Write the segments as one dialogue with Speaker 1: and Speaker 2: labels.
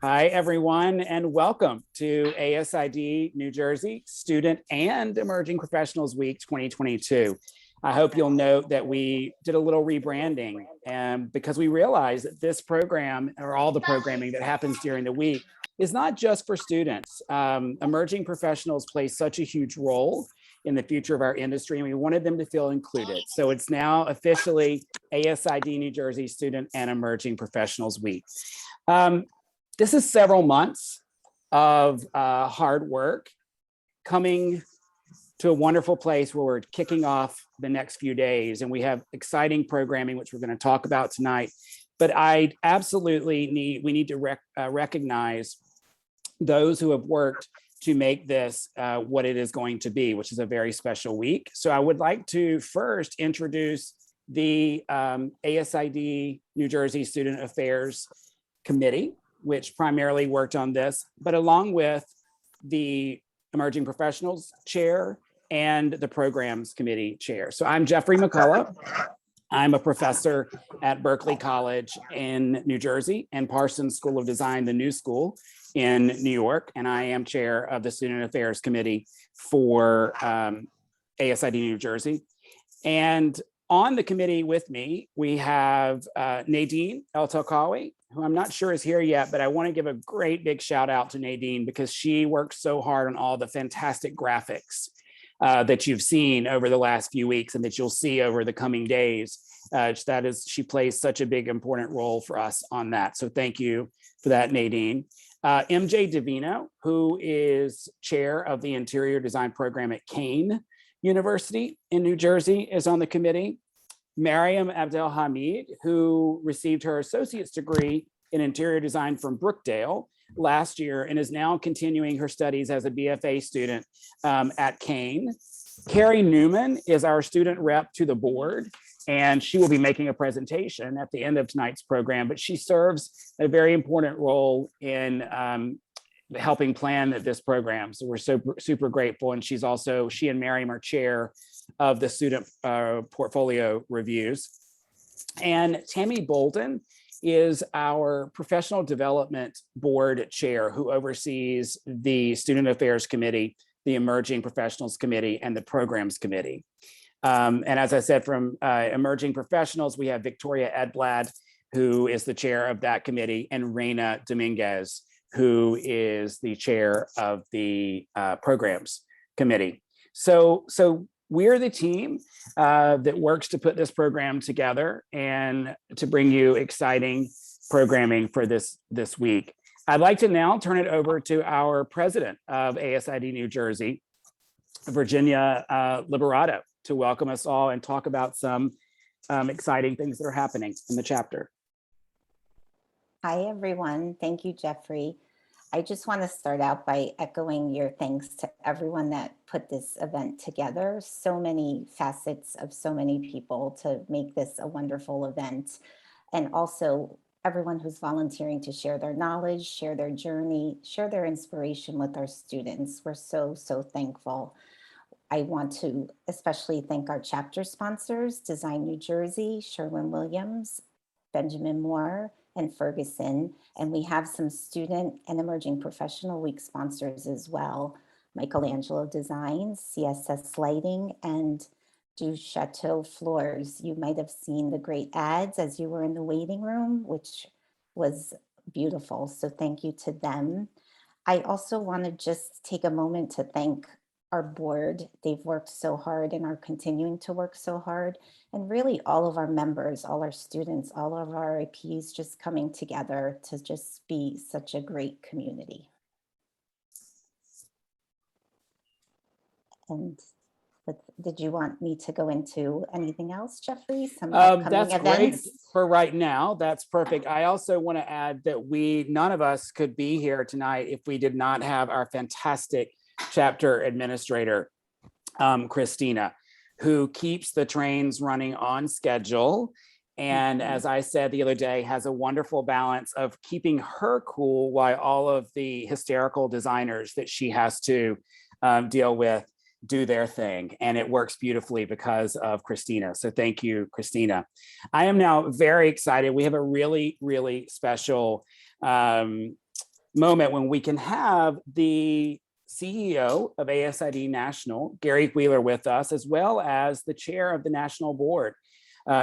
Speaker 1: Hi, everyone, and welcome to ASID New Jersey Student and Emerging Professionals Week 2022. I hope you'll note that we did a little rebranding because we realized that this program, or all the programming that happens during the week, is not just for students. Emerging professionals play such a huge role in the future of our industry, and we wanted them to feel included. So it's now officially ASID New Jersey Student and Emerging Professionals Week. This is several months of hard work coming to a wonderful place where we're kicking off the next few days, and we have exciting programming, which we're going to talk about tonight. But we need to recognize those who have worked to make this what it is going to be, which is a very special week. So I would like to first introduce the ASID New Jersey Student Affairs Committee, which primarily worked on this, but along with the Emerging Professionals Chair and the Programs Committee Chair. So I'm Jeffrey McCullough. I'm a professor at Berkeley College in New Jersey and Parsons School of Design, the new school in New York, and I am chair of the Student Affairs Committee for ASID New Jersey. And on the committee with me, we have Nadine El-Talkawi, who I'm not sure is here yet, but I want to give a great big shout out to Nadine because she worked so hard on all the fantastic graphics that you've seen over the last few weeks and that you'll see over the coming days. She plays such a big, important role for us on that. So thank you for that, Nadine. MJ Divino, who is chair of the Interior Design Program at Kane University in New Jersey, is on the committee. Mariam Abdelhamid, who received her associate's degree in interior design from Brookdale last year and is now continuing her studies as a BFA student at Kane. Carrie Newman is our student rep to the board, and she will be making a presentation at the end of tonight's program, but she serves a very important role in helping plan this program. So we're super grateful. And she and Mariam are chair of the student portfolio reviews. And Tammy Bolden is our professional development board chair who oversees the Student Affairs Committee, the Emerging Professionals Committee, and the Programs Committee. And as I said, from Emerging Professionals, we have Victoria Edblad, who is the chair of that committee, and Reina Dominguez, who is the chair of the Programs Committee. So we're the team that works to put this program together and to bring you exciting programming for this week. I'd like to now turn it over to our president of ASID New Jersey, Virginia Liberato, to welcome us all and talk about some exciting things that are happening in the chapter.
Speaker 2: Hi, everyone. Thank you, Jeffrey. I just want to start out by echoing your thanks to everyone that put this event together. So many facets of so many people to make this a wonderful event. And also everyone who's volunteering to share their knowledge, share their journey, share their inspiration with our students. We're so thankful. I want to especially thank our chapter sponsors, Design New Jersey, Sherwin-Williams, Benjamin Moore, and Ferguson. And we have some Student and Emerging Professional Week sponsors as well. Michelangelo Designs, CSS Lighting, and Du Chateau Floors. You might have seen the great ads as you were in the waiting room, which was beautiful. So thank you to them. I also want to just take a moment to thank our board. They've worked so hard and are continuing to work so hard. And really all of our members, all our students, all of our IPs just coming together to just be such a great community. And did you want me to go into anything else, Jeffrey? Some upcoming
Speaker 1: that's
Speaker 2: events?
Speaker 1: Great for right now. That's perfect. I also want to add that none of us could be here tonight if we did not have our fantastic chapter administrator, Christina, who keeps the trains running on schedule. And as I said the other day, has a wonderful balance of keeping her cool while all of the hysterical designers that she has to deal with do their thing. And it works beautifully because of Christina. So thank you, Christina. I am now very excited. We have a really, really special moment when we can have the CEO of ASID National, Gary Wheeler, with us, as well as the chair of the national board,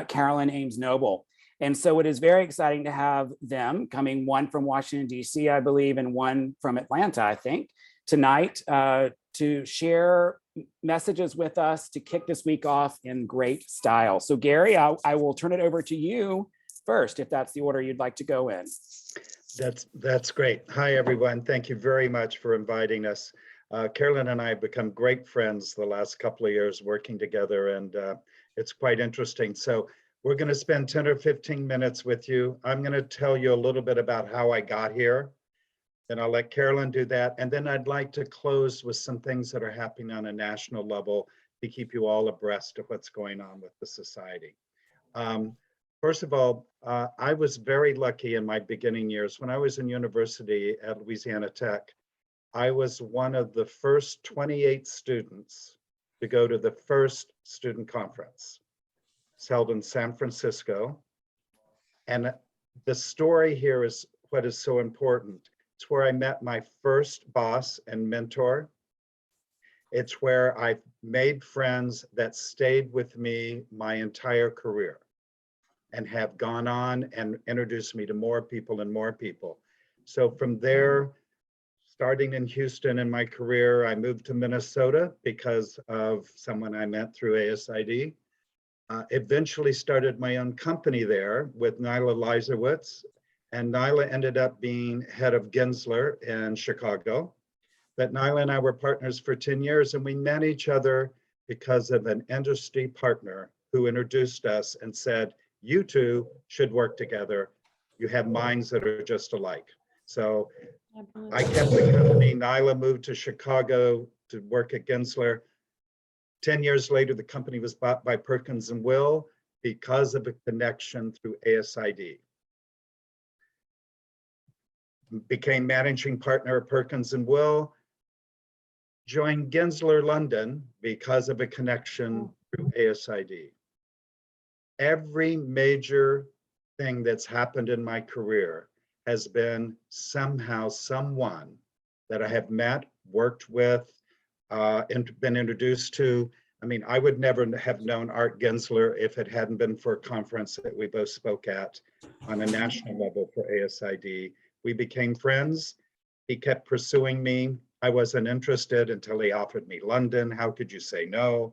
Speaker 1: Carolyn Ames Noble. And so it is very exciting to have them coming, one from Washington, D.C., I believe, and one from Atlanta, I think, tonight to share messages with us to kick this week off in great style. So Gary, I will turn it over to you first, if that's the order you'd like to go in.
Speaker 3: That's great. Hi, everyone. Thank you very much for inviting us. Carolyn and I have become great friends the last couple of years working together, and it's quite interesting. So we're going to spend 10 or 15 minutes with you. I'm going to tell you a little bit about how I got here, and I'll let Carolyn do that. And then I'd like to close with some things that are happening on a national level to keep you all abreast of what's going on with the society. First of all, I was very lucky in my beginning years. When I was in university at Louisiana Tech, I was one of the first 28 students to go to the first student conference. It's held in San Francisco. And the story here is what is so important. It's where I met my first boss and mentor. It's where I made friends that stayed with me my entire career and have gone on and introduced me to more people and more people. So from there, starting in Houston in my career, I moved to Minnesota because of someone I met through ASID. Eventually started my own company there with Nyla Leiserowitz, and Nyla ended up being head of Gensler in Chicago. But Nyla and I were partners for 10 years, and we met each other because of an industry partner who introduced us and said, you two should work together. You have minds that are just alike. So I kept the company. Nyla moved to Chicago to work at Gensler. 10 years later, the company was bought by Perkins and Will because of a connection through ASID. Became managing partner of Perkins and Will. Joined Gensler London because of a connection through ASID. Every major thing that's happened in my career has been somehow someone that I have met, worked with, and been introduced to. I mean, I would never have known Art Gensler if it hadn't been for a conference that we both spoke at on a national level for ASID. We became friends. He kept pursuing me. I wasn't interested until he offered me London. How could you say no?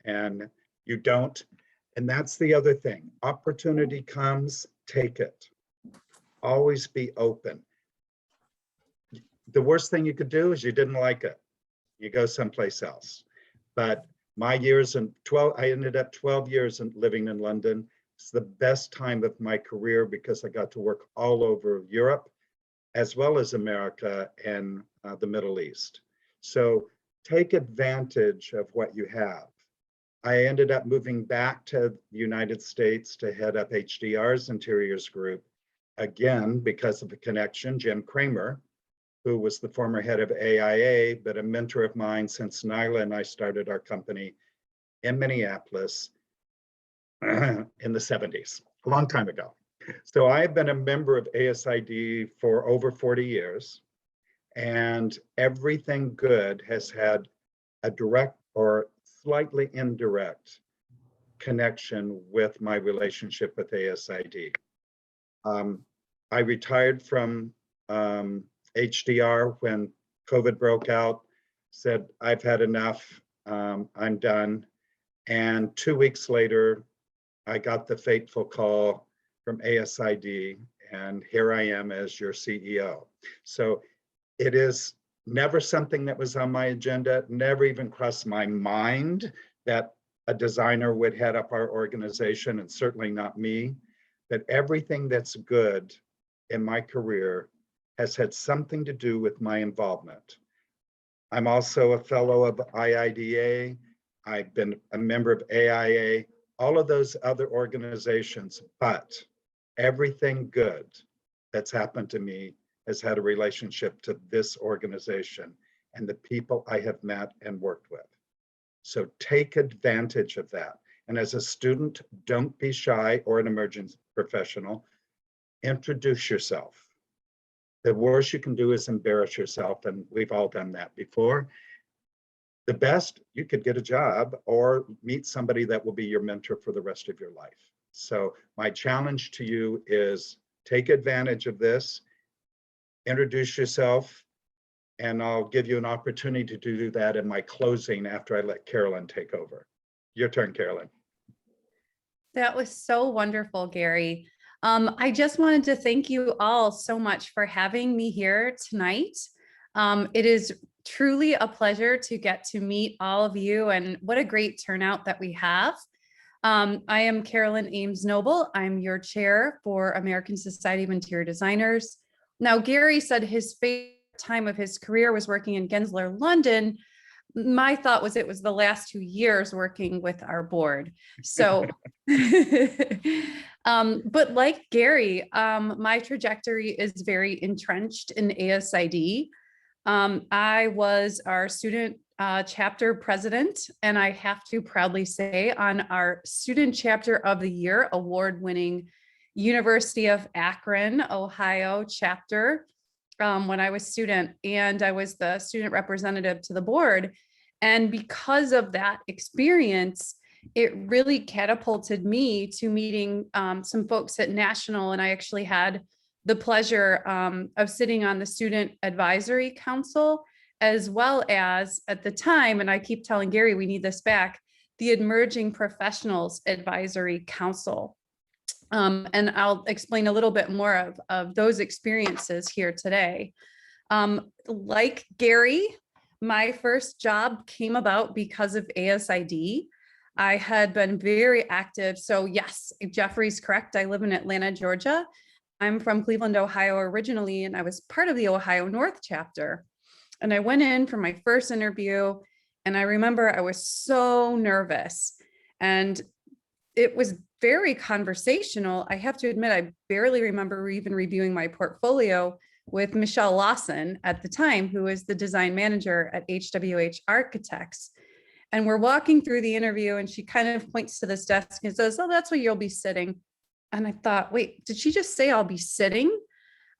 Speaker 3: And you don't. And that's the other thing. Opportunity comes, take it. Always be open. The worst thing you could do is you didn't like it. You go someplace else. But my years in 12, I ended up 12 years living in London. It's the best time of my career because I got to work all over Europe, as well as America and the Middle East. So take advantage of what you have. I ended up moving back to the United States to head up HDR's interiors group, again, because of a connection, Jim Kramer, who was the former head of AIA, but a mentor of mine since Nyla and I started our company in Minneapolis in the 70s, a long time ago. So I've been a member of ASID for over 40 years, and everything good has had a direct or slightly indirect connection with my relationship with ASID. I retired from HDR when COVID broke out, said, I've had enough, I'm done. And 2 weeks later, I got the fateful call from ASID, and here I am as your CEO. So it is never something that was on my agenda, never even crossed my mind that a designer would head up our organization, and certainly not me. But everything that's good in my career has had something to do with my involvement. I'm also a fellow of IIDA. I've been a member of AIA, all of those other organizations, but everything good that's happened to me has had a relationship to this organization and the people I have met and worked with. So take advantage of that. And as a student, don't be shy, or an emerging professional. Introduce yourself. The worst you can do is embarrass yourself, and we've all done that before. The best, you could get a job or meet somebody that will be your mentor for the rest of your life. So my challenge to you is take advantage of this, introduce yourself, and I'll give you an opportunity to do that in my closing after I let Carolyn take over. Your turn, Carolyn.
Speaker 4: That was so wonderful, Gary. I just wanted to thank you all so much for having me here tonight. It is truly a pleasure to get to meet all of you, and what a great turnout that we have. I am Carolyn Ames Noble. I'm your chair for American Society of Interior Designers. Now, Gary said his favorite time of his career was working in Gensler, London. My thought was it was the last 2 years working with our board. So, but like Gary, my trajectory is very entrenched in ASID. I was our student chapter president, and I have to proudly say on our student chapter of the year, award-winning University of Akron, Ohio chapter when I was student, and I was the student representative to the board. And because of that experience, it really catapulted me to meeting some folks at National, and I actually had the pleasure of sitting on the Student Advisory Council, as well as at the time, and I keep telling Gary we need this back, the Emerging Professionals Advisory Council. And I'll explain a little bit more of those experiences here today. Like Gary, my first job came about because of ASID. I had been very active. So yes, Jeffrey's correct. I live in Atlanta, Georgia. I'm from Cleveland, Ohio originally, and I was part of the Ohio North chapter. And I went in for my first interview, and I remember I was so nervous, and it was very conversational. I have to admit, I barely remember even reviewing my portfolio with Michelle Lawson at the time, who was the design manager at HWH Architects. And we're walking through the interview, and she kind of points to this desk and says, "Oh, that's where you'll be sitting." And I thought, wait, did she just say I'll be sitting?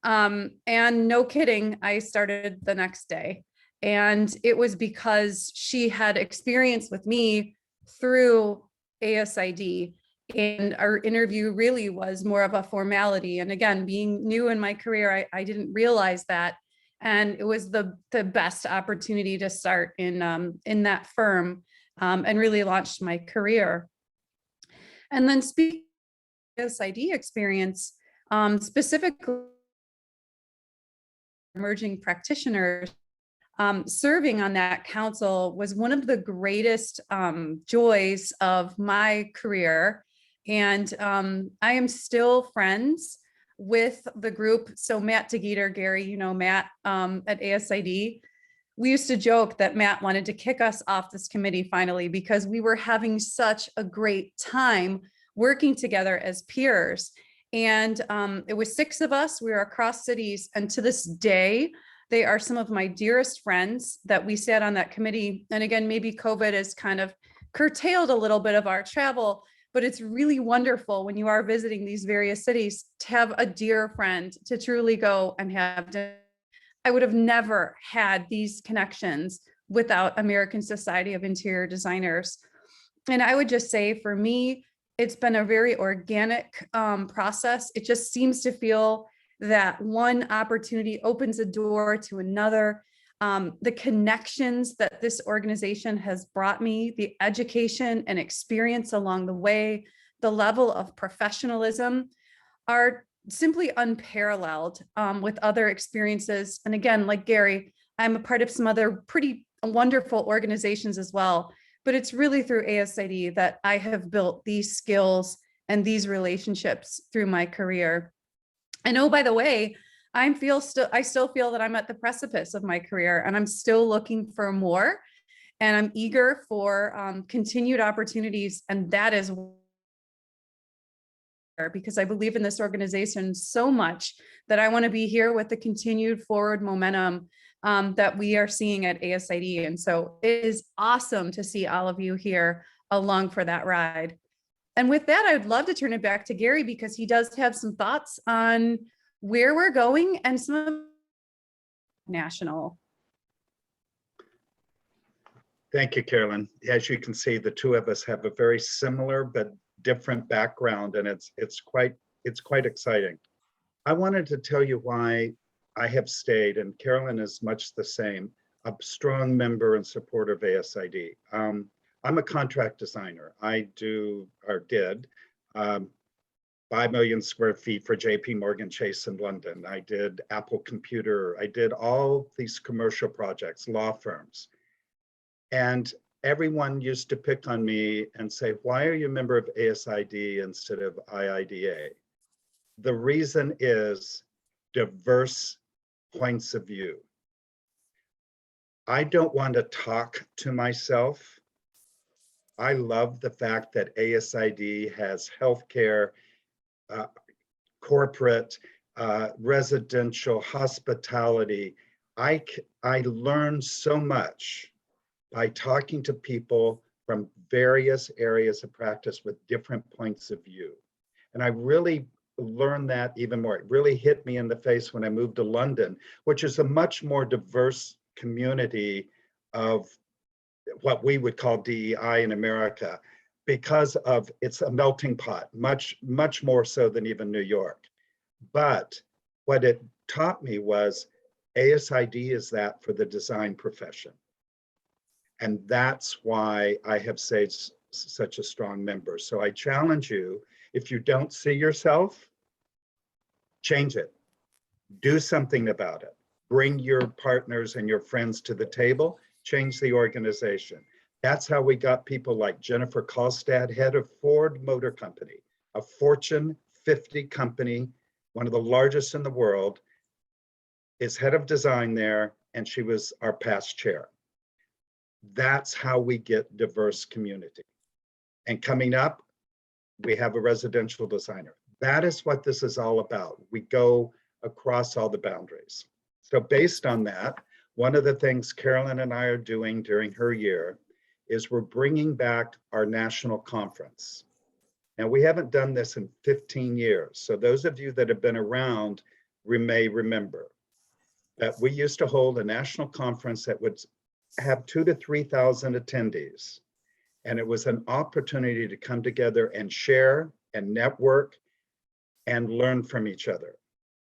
Speaker 4: And no kidding, I started the next day. And it was because she had experience with me through ASID. And our interview really was more of a formality. And again, being new in my career, I didn't realize that. And it was the best opportunity to start in that firm and really launched my career. And then speaking of ASID experience, specifically emerging practitioners, serving on that council was one of the greatest joys of my career. And I am still friends with the group. So Matt DeGeeter, Gary, you know Matt at ASID. We used to joke that Matt wanted to kick us off this committee finally because we were having such a great time working together as peers. And it was 6 of us. We were across cities. And to this day, they are some of my dearest friends that we sat on that committee. And again, maybe COVID has kind of curtailed a little bit of our travel, but it's really wonderful when you are visiting these various cities to have a dear friend to truly go and have dinner. I would have never had these connections without American Society of Interior Designers. And I would just say for me, it's been a very organic process. It just seems to feel that one opportunity opens a door to another. The connections that this organization has brought me, the education and experience along the way, the level of professionalism are simply unparalleled with other experiences. And again, like Gary, I'm a part of some other pretty wonderful organizations as well, but it's really through ASID that I have built these skills and these relationships through my career. And oh, by the way, I still feel that I'm at the precipice of my career, and I'm still looking for more, and I'm eager for continued opportunities. And that is because I believe in this organization so much that I want to be here with the continued forward momentum that we are seeing at ASID. And so it is awesome to see all of you here along for that ride. And with that, I would love to turn it back to Gary because he does have some thoughts on where we're going and some of national.
Speaker 3: Thank you, Carolyn. As you can see, the two of us have a very similar but different background, and it's quite exciting. I wanted to tell you why I have stayed, and Carolyn is much the same, a strong member and supporter of ASID. I'm a contract designer. I do, or did, 5 million square feet for JP Morgan Chase in London. I did Apple Computer. I did all these commercial projects, law firms. And everyone used to pick on me and say, why are you a member of ASID instead of IIDA? The reason is diverse points of view. I don't want to talk to myself. I love the fact that ASID has healthcare, corporate, residential, hospitality. I learned so much by talking to people from various areas of practice with different points of view. And I really learned that even more. It really hit me in the face when I moved to London, which is a much more diverse community of what we would call DEI in America, because of it's a melting pot, much more so than even New York. But what it taught me was ASID is that for the design profession. And that's why I have stayed such a strong member. So I challenge you, if you don't see yourself, change it. Do something about it. Bring your partners and your friends to the table, change the organization. That's how we got people like Jennifer Kallstad, head of Ford Motor Company, a Fortune 50 company, one of the largest in the world, is head of design there, and she was our past chair. That's how we get diverse community. And coming up, we have a residential designer. That is what this is all about. We go across all the boundaries. So based on that, one of the things Carolyn and I are doing during her year is we're bringing back our national conference. Now, we haven't done this in 15 years. So those of you that have been around may remember that we used to hold a national conference that would have 2,000 to 3,000 attendees. And it was an opportunity to come together and share and network and learn from each other.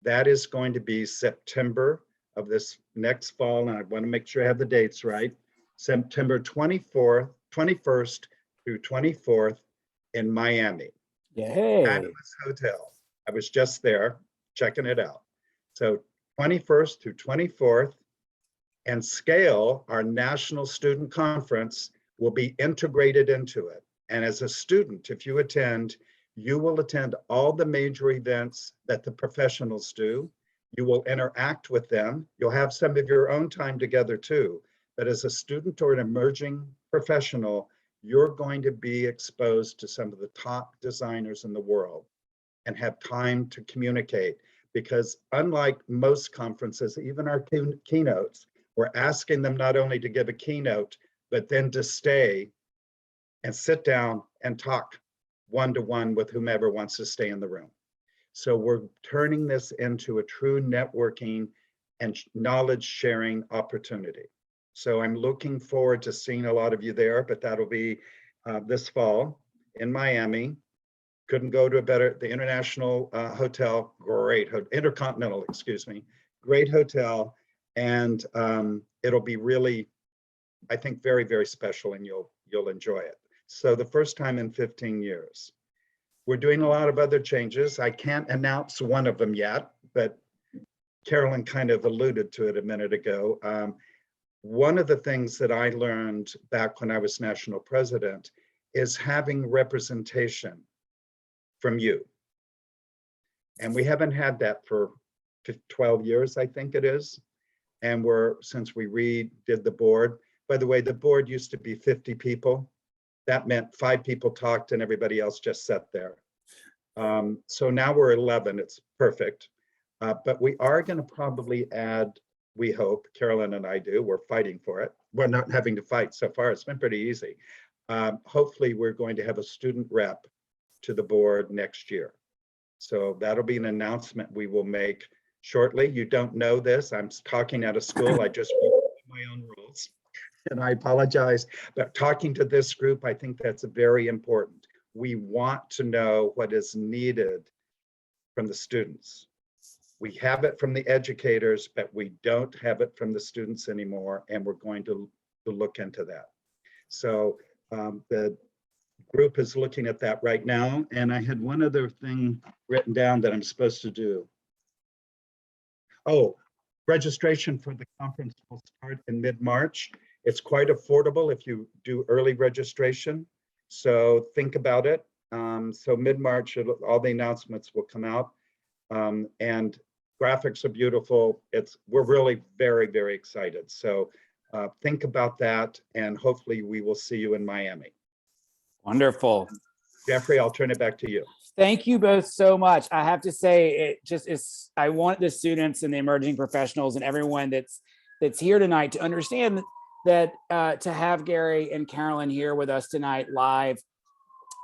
Speaker 3: That is going to be September of this next fall. And I want to make sure I have the dates right. September 21st through 24th in Miami.
Speaker 1: Yay.
Speaker 3: Fabulous hotel. I was just there checking it out. So 21st through 24th, and SCALE, our National Student Conference, will be integrated into it. And as a student, if you attend, you will attend all the major events that the professionals do. You will interact with them. You'll have some of your own time together too. But as a student or an emerging professional, you're going to be exposed to some of the top designers in the world and have time to communicate. Because unlike most conferences, even our keynotes, we're asking them not only to give a keynote, but then to stay and sit down and talk one-to-one with whomever wants to stay in the room. So we're turning this into a true networking and knowledge sharing opportunity. So I'm looking forward to seeing a lot of you there, but that'll be this fall in Miami. Couldn't go to a better, the International Hotel, great, Intercontinental, excuse me, great hotel. And it'll be really, I think, very, very special, and you'll enjoy it. So the first time in 15 years. We're doing a lot of other changes. I can't announce one of them yet, but Carolyn kind of alluded to it a minute ago. One of the things that I learned back when I was national president is having representation from you. And we haven't had that for 12 years, I think it is. And since we redid the board, by the way, the board used to be 50 people. That meant 5 people talked and everybody else just sat there. So now we're 11, it's perfect. But we are gonna probably add, we hope, Carolyn and I do, we're fighting for it. We're not having to fight so far, it's been pretty easy. Hopefully we're going to have a student rep to the board next year. So that'll be an announcement we will make shortly. You don't know this. I'm talking out of school. I just wrote my own rules. And I apologize, but talking to this group, I think that's very important. We want to know what is needed from the students. We have it from the educators, but we don't have it from the students anymore, and we're going to look into that. So the group is looking at that right now, and I had one other thing written down that I'm supposed to do. Oh, registration for the conference will start in mid-March. It's quite affordable if you do early registration, so think about it. So mid-March, all the announcements will come out, and graphics are beautiful. We're really very, very excited. So think about that, and hopefully we will see you in Miami.
Speaker 1: Wonderful.
Speaker 3: Jeffrey, I'll turn it back to you.
Speaker 1: Thank you both so much. I have to say, it just is, I want the students and the emerging professionals and everyone that's here tonight to understand that to have Gary and Carolyn here with us tonight live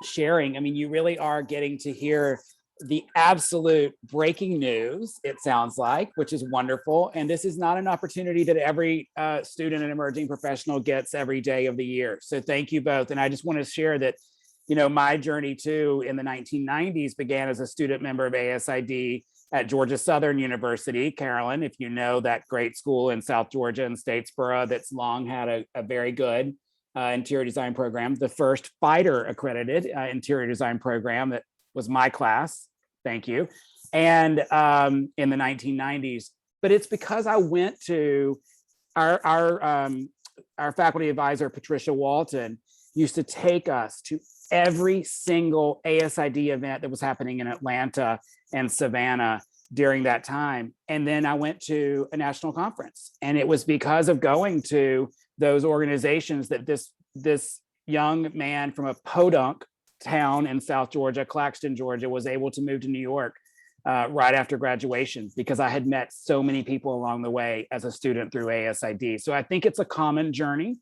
Speaker 1: sharing, I mean, you really are getting to hear the absolute breaking news, it sounds like, which is wonderful. And this is not an opportunity that every student and emerging professional gets every day of the year. So thank you both. And I just want to share that, you know, my journey too in the 1990s began as a student member of ASID at Georgia Southern University. Carolyn, if you know that great school in South Georgia and Statesboro that's long had a very good interior design program, the first FIDER accredited interior design program that was my class. Thank you. And in the 1990s, but it's because I went to our faculty advisor, Patricia Walton, used to take us to every single ASID event that was happening in Atlanta and Savannah during that time. And then I went to a national conference, and it was because of going to those organizations that this young man from a podunk town in South Georgia, Claxton, Georgia, was able to move to New York right after graduation, because I had met so many people along the way as a student through ASID. So I think it's a common journey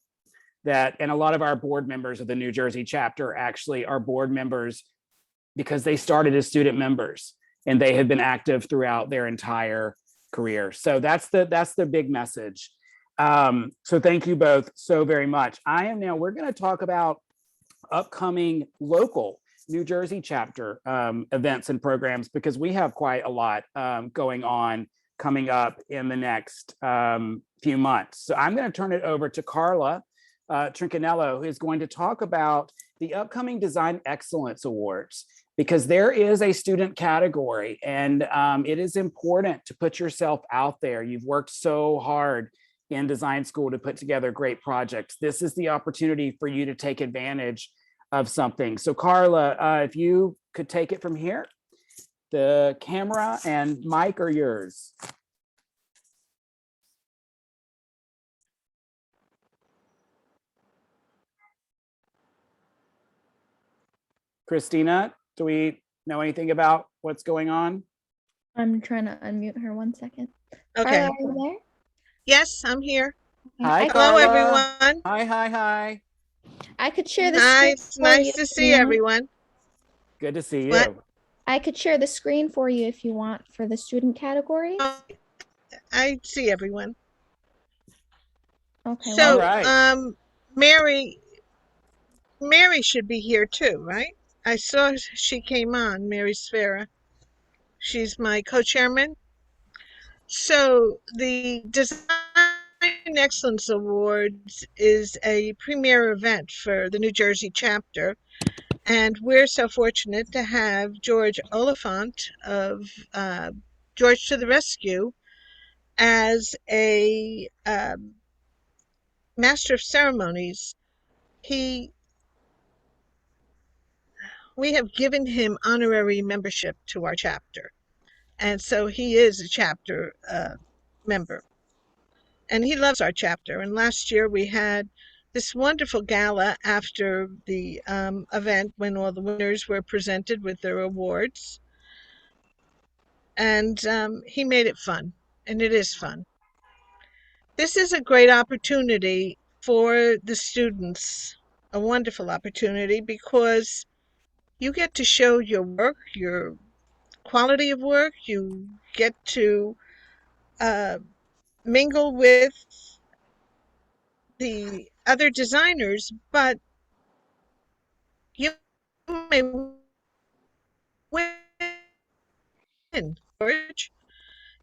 Speaker 1: that, and a lot of our board members of the New Jersey chapter actually are board members because they started as student members and they have been active throughout their entire career. So that's the big message. So thank you both so very much. We're going to talk about upcoming local New Jersey chapter events and programs, because we have quite a lot going on coming up in the next few months. So I'm going to turn it over to Carla Trincanello, who is going to talk about the upcoming Design Excellence Awards, because there is a student category, and it is important to put yourself out there. You've worked so hard in design school to put together great projects. This is the opportunity for you to take advantage of something. So Carla, if you could take it from here, the camera and mic are yours. Christina, do we know anything about what's going on?
Speaker 5: I'm trying to unmute her 1 second.
Speaker 6: Okay.
Speaker 5: Carla, are you there?
Speaker 6: Yes, I'm here.
Speaker 1: Hi,
Speaker 6: Hello,
Speaker 1: Carla.
Speaker 6: everyone.
Speaker 1: Hi.
Speaker 5: I could share the screen for
Speaker 6: Nice
Speaker 5: you
Speaker 6: to
Speaker 5: if
Speaker 6: see
Speaker 5: you want.
Speaker 6: everyone.
Speaker 1: Good to see you.
Speaker 6: What?
Speaker 5: I could share the screen for you if you want for the student categories.
Speaker 6: I see everyone.
Speaker 5: Okay.
Speaker 6: So,
Speaker 1: All right.
Speaker 6: Mary should be here too, right? I saw she came on, Mary Sfera. She's my co-chairman. So the Design Excellence Awards is a premier event for the New Jersey chapter. And we're so fortunate to have George Oliphant of George to the Rescue as a Master of Ceremonies. We have given him honorary membership to our chapter. And so he is a chapter member. And he loves our chapter. And last year we had this wonderful gala after the event when all the winners were presented with their awards. And he made it fun, and it is fun. This is a great opportunity for the students, a wonderful opportunity, because you get to show your work, your quality of work. You get to mingle with the other designers, but you may win, George.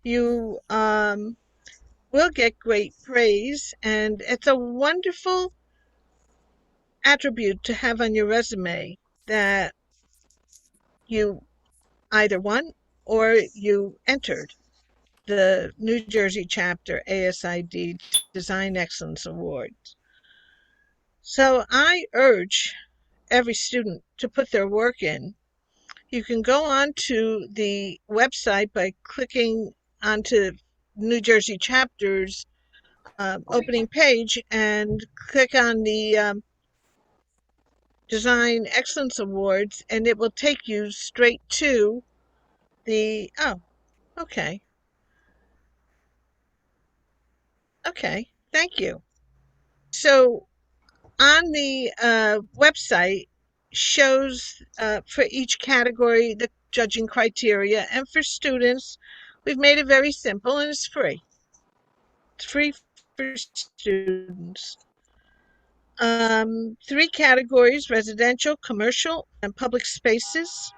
Speaker 6: You will get great praise, and it's a wonderful attribute to have on your resume that you either won or you entered the New Jersey chapter ASID Design Excellence Awards. So I urge every student to put their work in. You can go onto the website by clicking onto New Jersey chapters opening page and click on the Design Excellence Awards, and it will take you straight to the, oh, okay. Okay, thank you. So on the website shows for each category the judging criteria, and for students, we've made it very simple and it's free. It's free for students. 3 categories: residential, commercial, and public spaces.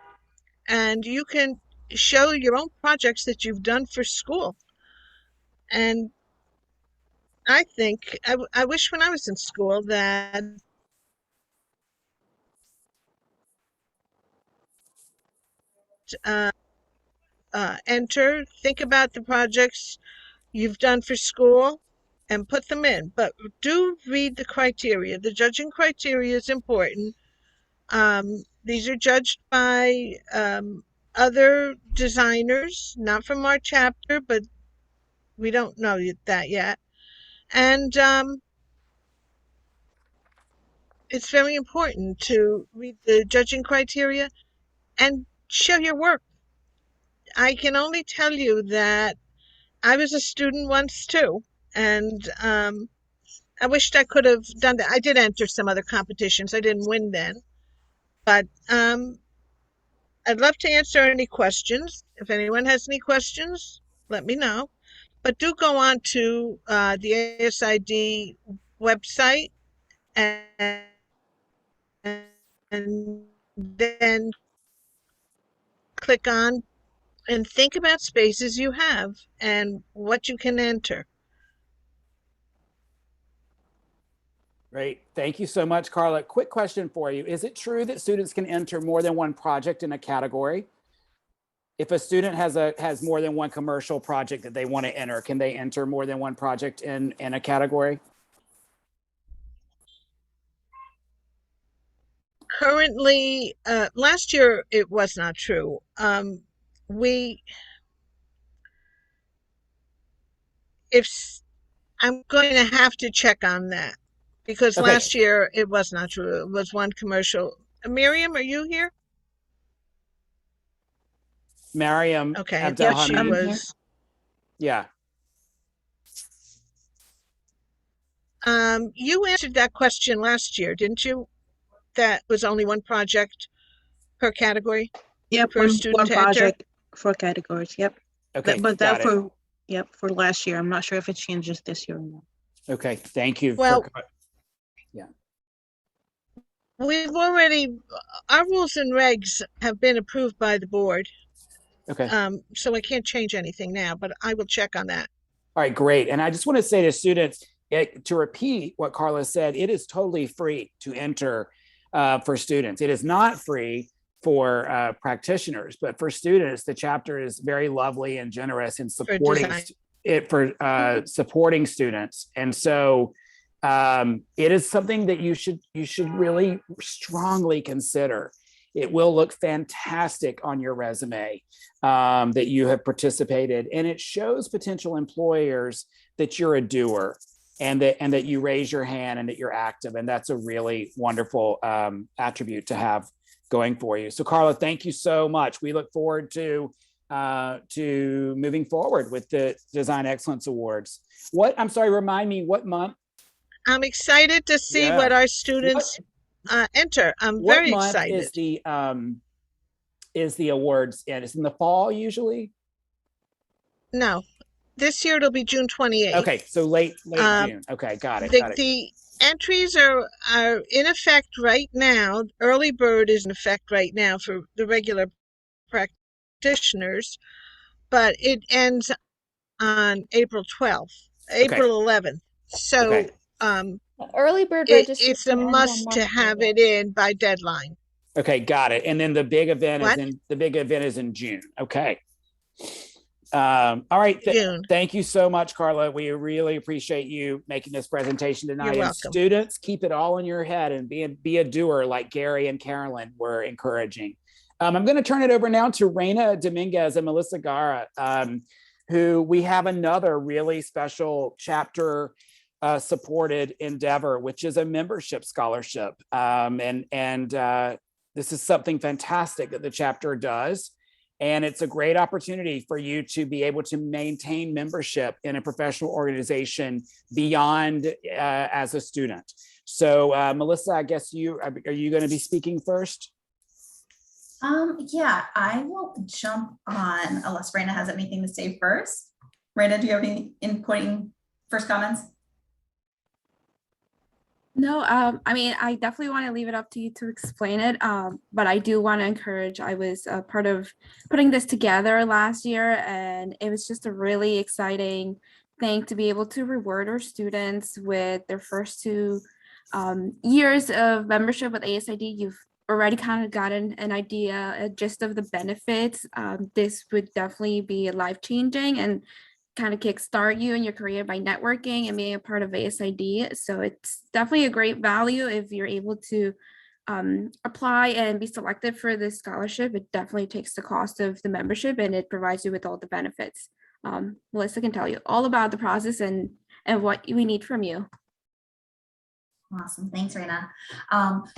Speaker 6: And you can show your own projects that you've done for school. And I think, I wish when I was in school that think about the projects you've done for school and put them in. But do read the criteria. The judging criteria is important. These are judged by other designers, not from our chapter, but we don't know that yet. And it's very important to read the judging criteria and show your work. I can only tell you that I was a student once too, and I wished I could have done that. I did enter some other competitions. I didn't win then, but I'd love to answer any questions. If anyone has any questions, let me know. But do go on to the ASID website and then click on and think about spaces you have and what you can enter.
Speaker 1: Great. Thank you so much, Carla. Quick question for you. Is it true that students can enter more than one project in a category? If a student has more than one commercial project that they want to enter, can they enter more than one project in a category?
Speaker 6: Currently, last year it was not true. I'm going to have to check on that because
Speaker 1: Okay.
Speaker 6: last year it was not true. It was one commercial. Miriam, are you here?
Speaker 1: Mariam
Speaker 6: Okay, I thought she
Speaker 1: Abdelhamid.
Speaker 6: was.
Speaker 1: Yeah.
Speaker 6: You answered that question last year, didn't you? That was only one project per category
Speaker 7: Yep,
Speaker 6: for a student
Speaker 7: one
Speaker 6: to enter?
Speaker 7: project for categories. Yep.
Speaker 1: Okay.
Speaker 7: But
Speaker 1: got
Speaker 7: that for for last year. I'm not sure if it changes this year or not.
Speaker 1: Okay. Thank you.
Speaker 6: Well,
Speaker 1: yeah.
Speaker 6: We've already, our rules and regs have been approved by the board.
Speaker 1: Okay.
Speaker 6: So I can't change anything now, but I will check on that.
Speaker 1: All right, great. And I just want to say to students, to repeat what Carla said, it is totally free to enter for students. It is not free for practitioners, but for students, the chapter is very lovely and generous in supporting supporting students. And so it is something that you should really strongly consider. It will look fantastic on your resume that you have participated, and it shows potential employers that you're a doer and that you raise your hand and that you're active. And that's a really wonderful attribute to have going for you. So Carla, thank you so much. We look forward to moving forward with the Design Excellence Awards. Remind me what month?
Speaker 6: I'm excited to see what our students enter. I'm very excited.
Speaker 1: What month is the awards in? It's in the fall usually?
Speaker 6: No, This year it'll be June 28th.
Speaker 1: Okay, so late
Speaker 6: Um,
Speaker 1: June. Okay, got it. Got it.
Speaker 6: The entries are in effect right now. Early bird is in effect right now for the regular practitioners, but it ends on April 12th, April 11th. So
Speaker 1: Okay.
Speaker 5: Early bird
Speaker 6: it's
Speaker 5: registration
Speaker 6: a
Speaker 5: ends on
Speaker 6: must
Speaker 5: March
Speaker 6: to have
Speaker 5: 30th.
Speaker 6: it in by deadline.
Speaker 1: Okay, got it. And then the big event
Speaker 6: What?
Speaker 1: is in June. Okay. All right.
Speaker 6: June.
Speaker 1: Thank you so much, Carla. We really appreciate you making this presentation tonight.
Speaker 6: You're
Speaker 1: And
Speaker 6: welcome.
Speaker 1: students, keep it all in your head and be a doer like Gary and Carolyn were encouraging. I'm going to turn it over now to Reina Dominguez and Melissa Gara, who we have another really special chapter supported endeavor, which is a membership scholarship. This is something fantastic that the chapter does. And it's a great opportunity for you to be able to maintain membership in a professional organization beyond as a student. So Melissa, I guess are you going to be speaking first?
Speaker 8: Yeah, I will jump on unless Raina has anything to say first. Raina, do you have any inputting first comments?
Speaker 5: No, I mean, I definitely want to leave it up to you to explain it. But I do want to encourage, I was a part of putting this together last year, and it was just a really exciting thing to be able to reward our students with their first 2 years of membership with ASID. You've already kind of gotten an idea, a gist of the benefits. This would definitely be life-changing and kind of kickstart you in your career by networking and being a part of ASID. So it's definitely a great value if you're able to apply and be selected for this scholarship. It definitely takes the cost of the membership and it provides you with all the benefits. Melissa can tell you all about the process and what we need from you.
Speaker 8: Awesome, thanks, Raina.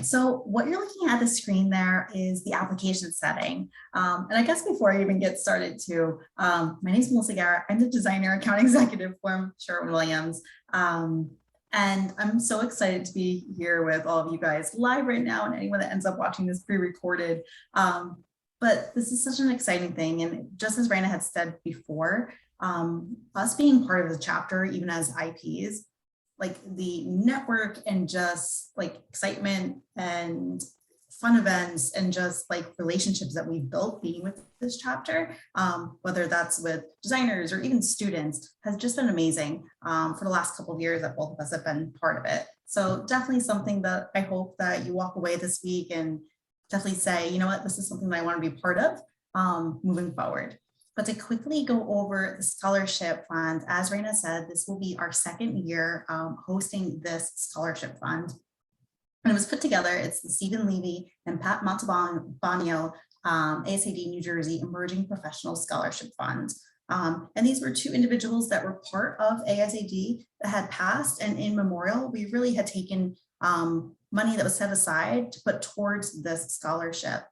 Speaker 8: So what you're looking at the screen there is the application setting. And I guess before I even get started too, my name is Melissa Gara. I'm the designer account executive for Sherwin-Williams. And I'm so excited to be here with all of you guys live right now and anyone that ends up watching this pre-recorded. But this is such an exciting thing. And just as Raina had said before, us being part of the chapter, even as IPs, like the network and just like excitement and fun events and just like relationships that we've built being with this chapter, whether that's with designers or even students, has just been amazing for the last couple of years that both of us have been part of it. So definitely something that I hope that you walk away this week and definitely say, you know what, this is something that I want to be part of moving forward. But to quickly go over the scholarship fund, as Raina said, this will be our second year hosting this scholarship fund. And it was put together, it's the Stephen Levy and Pat Montalbano ASID New Jersey Emerging Professional Scholarship Fund. And these were 2 individuals that were part of ASID that had passed, and in memorial, we really had taken money that was set aside to put towards this scholarship.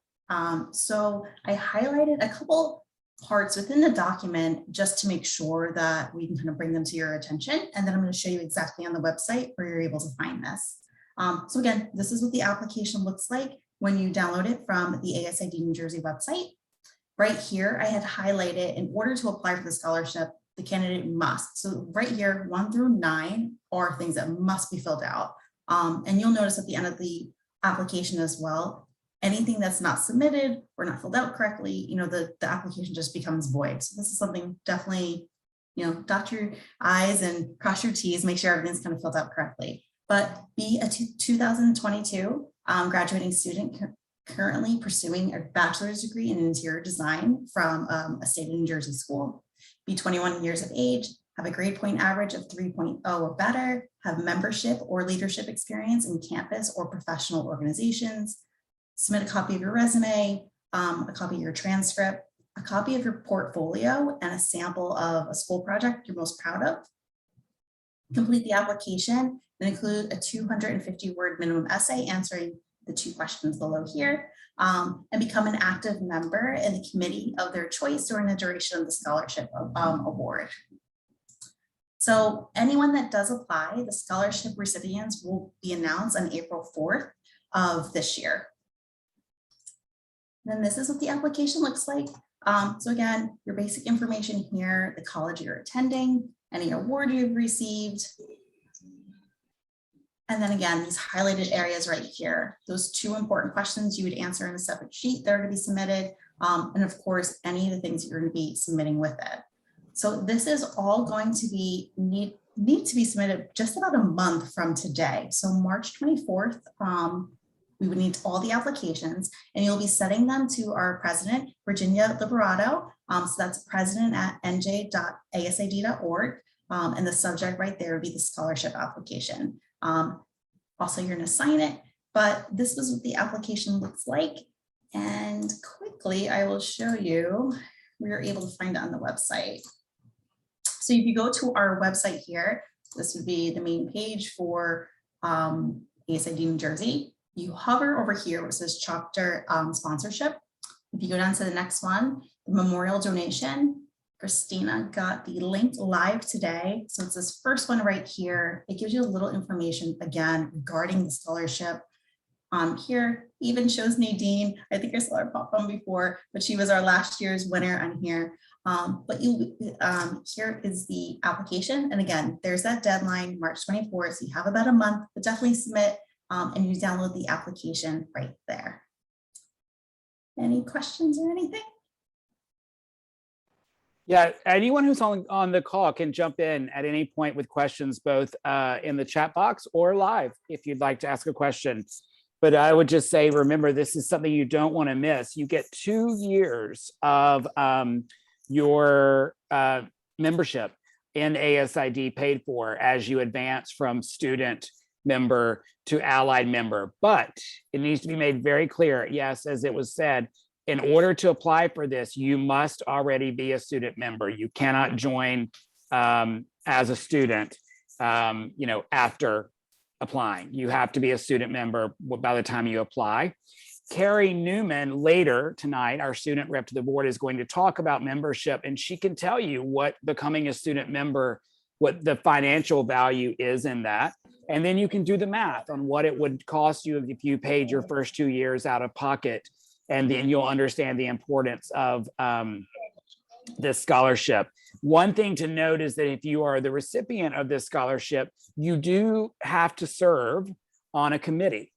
Speaker 8: So I highlighted a couple parts within the document just to make sure that we can kind of bring them to your attention. And then I'm going to show you exactly on the website where you're able to find this. So again, this is what the application looks like when you download it from the ASID New Jersey website. Right here, I had highlighted in order to apply for the scholarship, the candidate must. So right here, 1 through 9 are things that must be filled out. And you'll notice at the end of the application as well, anything that's not submitted or not filled out correctly, you know, the application just becomes void. So this is something definitely, you know, dot your I's and cross your T's, make sure everything's kind of filled out correctly. But be a 2022 graduating student currently pursuing a bachelor's degree in interior design from a state of New Jersey school, be 21 years of age, have a grade point average of 3.0 or better, have membership or leadership experience in campus or professional organizations, submit a copy of your resume, a copy of your transcript, a copy of your portfolio, and a sample of a school project you're most proud of. Complete the application and include a 250-word minimum essay answering the 2 questions below here, and become an active member in the committee of their choice during the duration of the scholarship award. So anyone that does apply, the scholarship recipients will be announced on April 4th of this year. Then this is what the application looks like. So again, your basic information here, the college you're attending, any award you've received. And then again, these highlighted areas right here, those 2 important questions you would answer in a separate sheet that are going to be submitted. And of course, any of the things you're going to be submitting with it. So this is all going to be need to be submitted just about a month from today. So March 24th, we would need all the applications, and you'll be sending them to our president, Virginia Liberato. So that's president@nj.asid.org. And the subject right there would be the scholarship application. Also, you're going to sign it, but this was what the application looks like. And quickly, I will show you, we are able to find it on the website. So if you go to our website here, this would be the main page for ASID New Jersey. You hover over here where it says chapter sponsorship. If you go down to the next one, the memorial donation, Christina got the link live today. So it's this first one right here. It gives you a little information again regarding the scholarship. Here even shows Nadine. I think I saw her pop on before, but she was our last year's winner on here. But here is the application. And again, there's that deadline, March 24th. So you have about a month, but definitely submit and you download the application right there. Any questions or anything?
Speaker 1: Yeah, anyone who's on the call can jump in at any point with questions, both in the chat box or live if you'd like to ask a question. But I would just say, remember, this is something you don't want to miss. You get 2 years of your membership in ASID paid for as you advance from student member to allied member. But it needs to be made very clear, yes, as it was said, in order to apply for this, you must already be a student member. You cannot join as a student, after applying. You have to be a student member by the time you apply. Carrie Newman later tonight, our student rep to the board, is going to talk about membership, and she can tell you what becoming a student member, what the financial value is in that. And then you can do the math on what it would cost you if you paid your first 2 years out of pocket. And then you'll understand the importance of this scholarship. One thing to note is that if you are the recipient of this scholarship, you do have to serve on a committee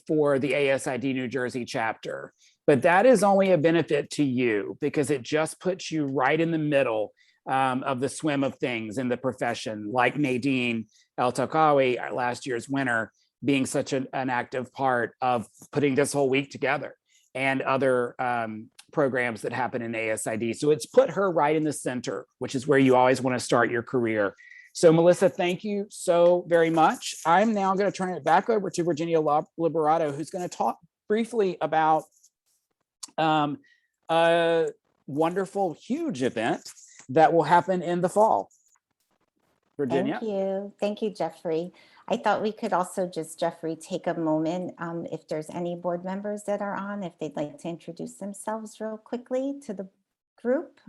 Speaker 1: for the ASID New Jersey chapter. But that is only a benefit to you because it just puts you right in the middle of the swim of things in the profession, like Nadine El-Takawi, last year's winner, being such an active part of putting this whole week together, and other programs that happen in ASID. So it's put her right in the center, which is where you always want to start your career. So Melissa, thank you so very much. I'm now going to turn it back over to Virginia Liberato, who's going to talk briefly about a wonderful, huge event that will happen in the fall. Virginia.
Speaker 2: Thank you. Thank you, Jeffrey. I thought we could also just, Jeffrey, take a moment if there's any board members that are on, if they'd like to introduce themselves real quickly to the group.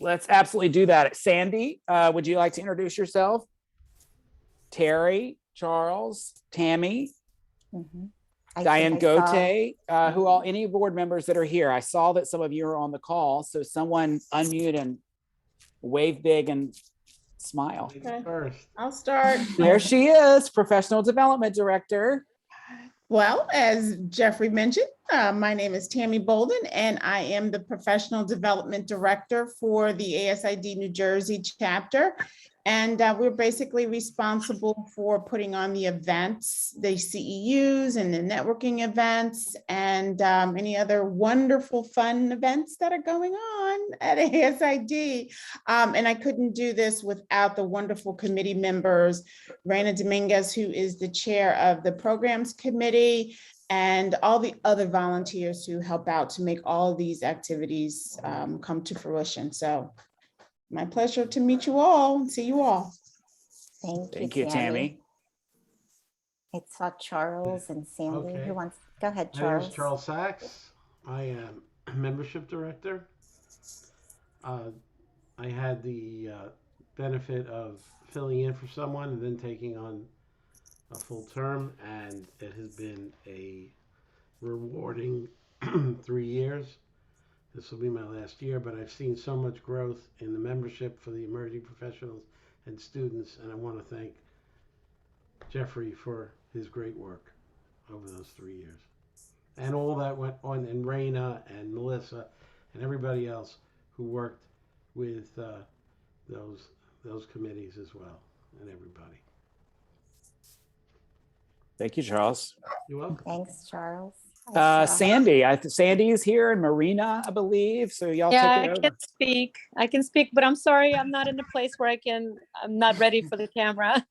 Speaker 1: Let's absolutely do that. Sandy, would you like to introduce yourself? Terry, Charles, Tammy, Diane Gote, who all, any board members that are here. I saw that some of you are on the call, so someone unmute and wave big and smile.
Speaker 9: Okay. I'll start.
Speaker 1: There she is, Professional Development Director.
Speaker 9: Well, as Jeffrey mentioned, my name is Tammy Bolden, and I am the Professional Development Director for the ASID New Jersey chapter. And we're basically responsible for putting on the events, the CEUs and the networking events, and any other wonderful fun events that are going on at ASID. And I couldn't do this without the wonderful committee members, Raina Dominguez, who is the chair of the programs committee, and all the other volunteers who help out to make all these activities come to fruition. So my pleasure to meet you all and see you all.
Speaker 2: Thank you,
Speaker 1: Tammy.
Speaker 2: I saw Charles and Sandy.
Speaker 10: Okay.
Speaker 2: Who wants? Go ahead,
Speaker 10: My name
Speaker 2: Charles.
Speaker 10: is Charles Sachs. I am membership director. I had the benefit of filling in for someone and then taking on a full term, and it has been a rewarding 3 years. this will be my last year, but I've seen so much growth in the membership for the emerging professionals and students, and I want to thank Jeffrey for his great work over those 3 years. And all that went on, and Raina and Melissa and everybody else who worked with those committees as well, and everybody.
Speaker 1: Thank you, Charles.
Speaker 10: You're welcome.
Speaker 2: Thanks, Charles.
Speaker 1: Sandy, Sandy is here, and Marina, I believe. So y'all
Speaker 11: Yeah,
Speaker 1: take it
Speaker 11: I
Speaker 1: over.
Speaker 11: can speak. I can speak, but I'm sorry, I'm not in a place where I'm not ready for the camera.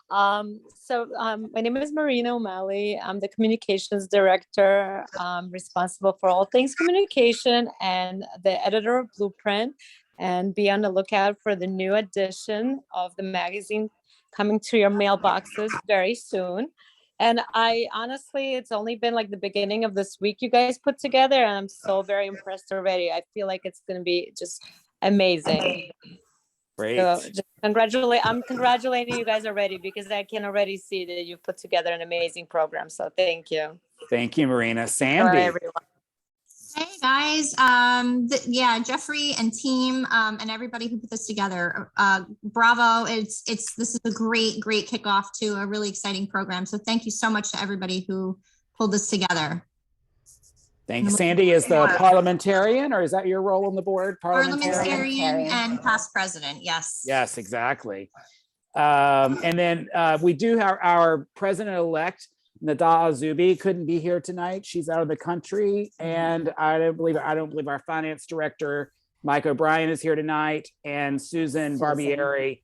Speaker 11: My name is Marina O'Malley. I'm the communications director, responsible for all things communication and the editor of Blueprint. And be on the lookout for the new edition of the magazine coming to your mailboxes very soon. And I honestly, it's only been like the beginning of this week you guys put together, and I'm so very impressed already. I feel like it's going to be just amazing.
Speaker 1: Great.
Speaker 11: So just I'm congratulating you guys already, because I can already see that you've put together an amazing program. So thank you.
Speaker 1: Thank you, Marina.
Speaker 11: Sorry,
Speaker 1: Sandy.
Speaker 11: everyone.
Speaker 12: Hey guys, yeah, Jeffrey and team and everybody who put this together, bravo. This is a great kickoff to a really exciting program. So thank you so much to everybody who pulled this together.
Speaker 1: Thanks. Sandy is the parliamentarian, or is that your role on the board?
Speaker 12: Parliamentarian and past president, yes.
Speaker 1: Yes, exactly. And then we do have our president-elect, Nada Azubi, couldn't be here tonight. She's out of the country. And I don't believe our finance director, Mike O'Brien, is here tonight. And Susan Barbieri,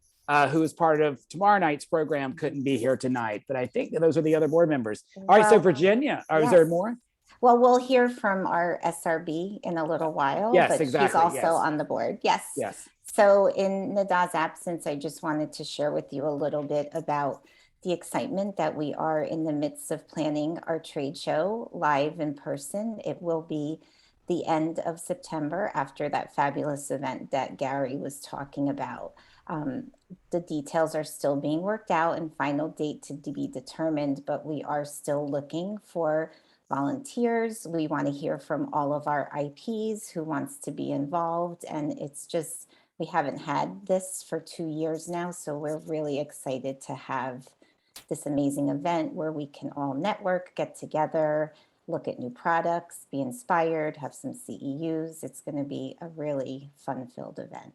Speaker 1: who is part of tomorrow night's program, couldn't be here tonight. But I think that those are the other board members. All right, so Virginia, is there more?
Speaker 2: Well, we'll hear from our SRB in a little while.
Speaker 1: Yes,
Speaker 2: but
Speaker 1: exactly.
Speaker 2: She's also
Speaker 1: yes.
Speaker 2: on the board. Yes.
Speaker 1: Yes.
Speaker 2: So in Nada's absence, I just wanted to share with you a little bit about the excitement that we are in the midst of planning our trade show live in person. It will be the end of September, after that fabulous event that Gary was talking about. The details are still being worked out and final date to be determined, but we are still looking for volunteers. We want to hear from all of our IPs who wants to be involved. And it's just, we haven't had this for 2 years now. So we're really excited to have this amazing event where we can all network, get together, look at new products, be inspired, have some CEUs. It's going to be a really fun-filled event.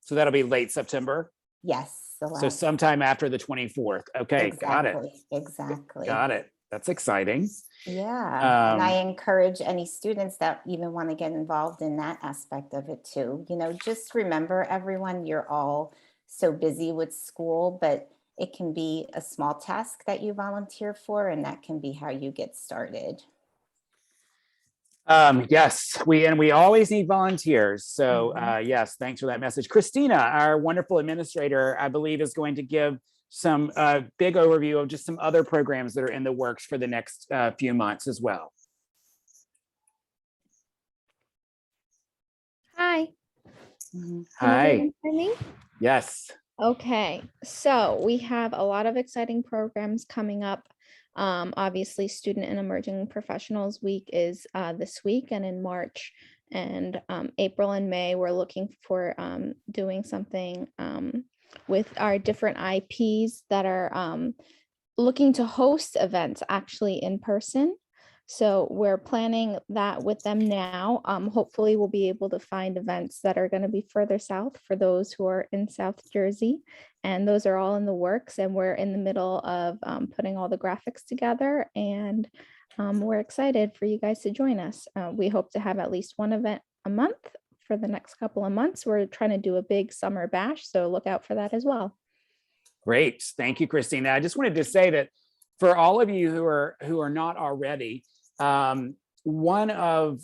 Speaker 1: So that'll be late September?
Speaker 2: Yes.
Speaker 1: So sometime after the 24th. Okay,
Speaker 2: exactly,
Speaker 1: got it.
Speaker 2: Exactly.
Speaker 1: Got it. That's exciting.
Speaker 2: Yeah. And I encourage any students that even want to get involved in that aspect of it too. You know, just remember, everyone, you're all so busy with school, but it can be a small task that you volunteer for, and that can be how you get started.
Speaker 1: Yes, we always need volunteers. So yes, thanks for that message. Christina, our wonderful administrator, I believe is going to give some big overview of just some other programs that are in the works for the next few months as well.
Speaker 13: Hi.
Speaker 1: Hi.
Speaker 13: Hear me?
Speaker 1: Yes.
Speaker 13: Okay, so we have a lot of exciting programs coming up. Obviously, Student and Emerging Professionals Week is this week, and in March and April and May, we're looking for doing something with our different IPs that are looking to host events actually in person. So we're planning that with them now. Hopefully we'll be able to find events that are going to be further south for those who are in South Jersey. And those are all in the works, and we're in the middle of putting all the graphics together, and we're excited for you guys to join us. We hope to have at least one event a month for the next couple of months. We're trying to do a big summer bash, so look out for that as well.
Speaker 1: Great. Thank you, Christina. I just wanted to say that for all of you who are not already, one of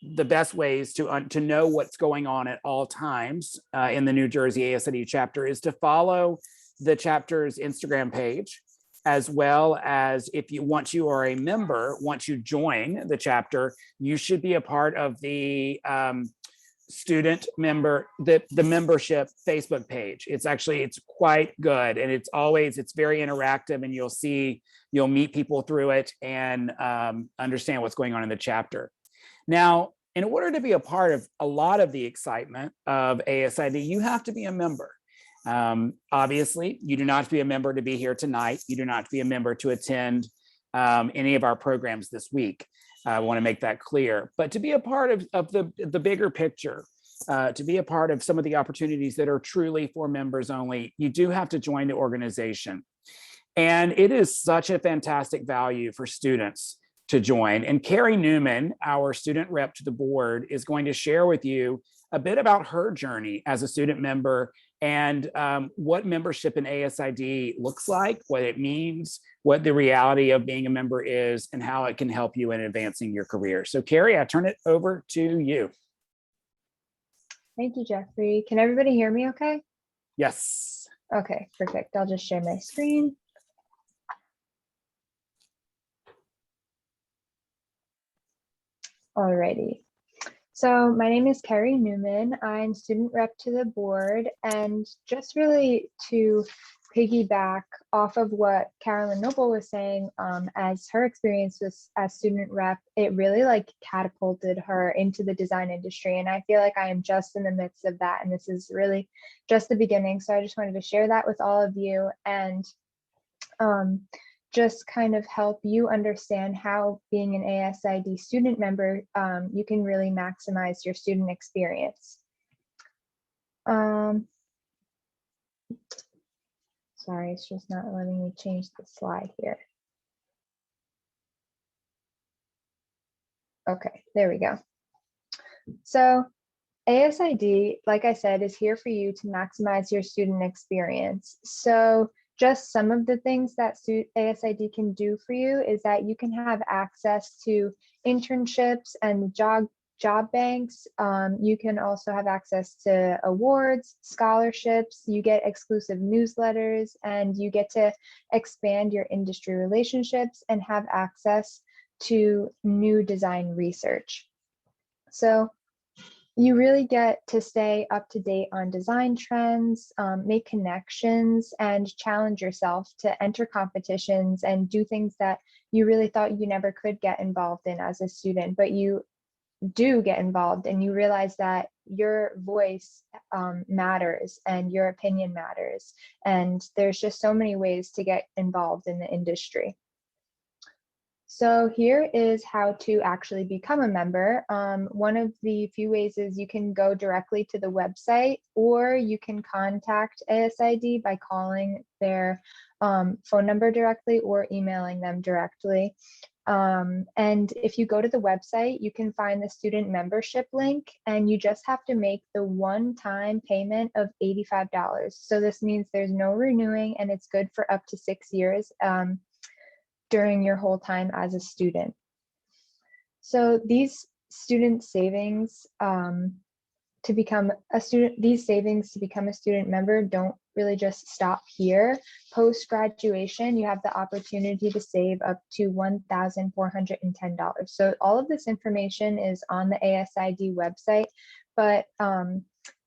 Speaker 1: the best ways to know what's going on at all times in the New Jersey ASID chapter is to follow the chapter's Instagram page, as well as once you are a member, once you join the chapter, you should be a part of the student member, the membership Facebook page. It's quite good, and it's very interactive, and you'll meet people through it and understand what's going on in the chapter. Now, in order to be a part of a lot of the excitement of ASID, you have to be a member. Obviously, you do not have to be a member to be here tonight. You do not have to be a member to attend any of our programs this week. I want to make that clear. But to be a part of the bigger picture, to be a part of some of the opportunities that are truly for members only, you do have to join the organization. And it is such a fantastic value for students to join. And Carrie Newman, our student rep to the board, is going to share with you a bit about her journey as a student member and what membership in ASID looks like, what it means, what the reality of being a member is, and how it can help you in advancing your career. So Carrie, I turn it over to you.
Speaker 14: Thank you, Jeffrey. Can everybody hear me okay?
Speaker 1: Yes.
Speaker 14: Okay, perfect. I'll just share my screen. Alrighty. So my name is Carrie Newman. I'm student rep to the board, and just really to piggyback off of what Carolyn Noble was saying, as her experience was as student rep, it really like catapulted her into the design industry. And I feel like I am just in the midst of that. And this is really just the beginning. So I just wanted to share that with all of you and just kind of help you understand how being an ASID student member, you can really maximize your student experience. Sorry, it's just not letting me change the slide here. Okay, there we go. So ASID, like I said, is here for you to maximize your student experience. So just some of the things that ASID can do for you is that you can have access to internships and job banks. You can also have access to awards, scholarships, you get exclusive newsletters, and you get to expand your industry relationships and have access to new design research. So you really get to stay up to date on design trends, make connections, and challenge yourself to enter competitions and do things that you really thought you never could get involved in as a student, but you do get involved and you realize that your voice matters and your opinion matters. And there's just so many ways to get involved in the industry. So here is how to actually become a member. One of the few ways is you can go directly to the website, or you can contact ASID by calling their phone number directly or emailing them directly. And if you go to the website, you can find the student membership link, and you just have to make the one-time payment of $85. So this means there's no renewing, and it's good for up to 6 years during your whole time as a student. So these student savings to become a student, these savings to become a student member don't really just stop here. Post-graduation, you have the opportunity to save up to $1,410. So all of this information is on the ASID website, but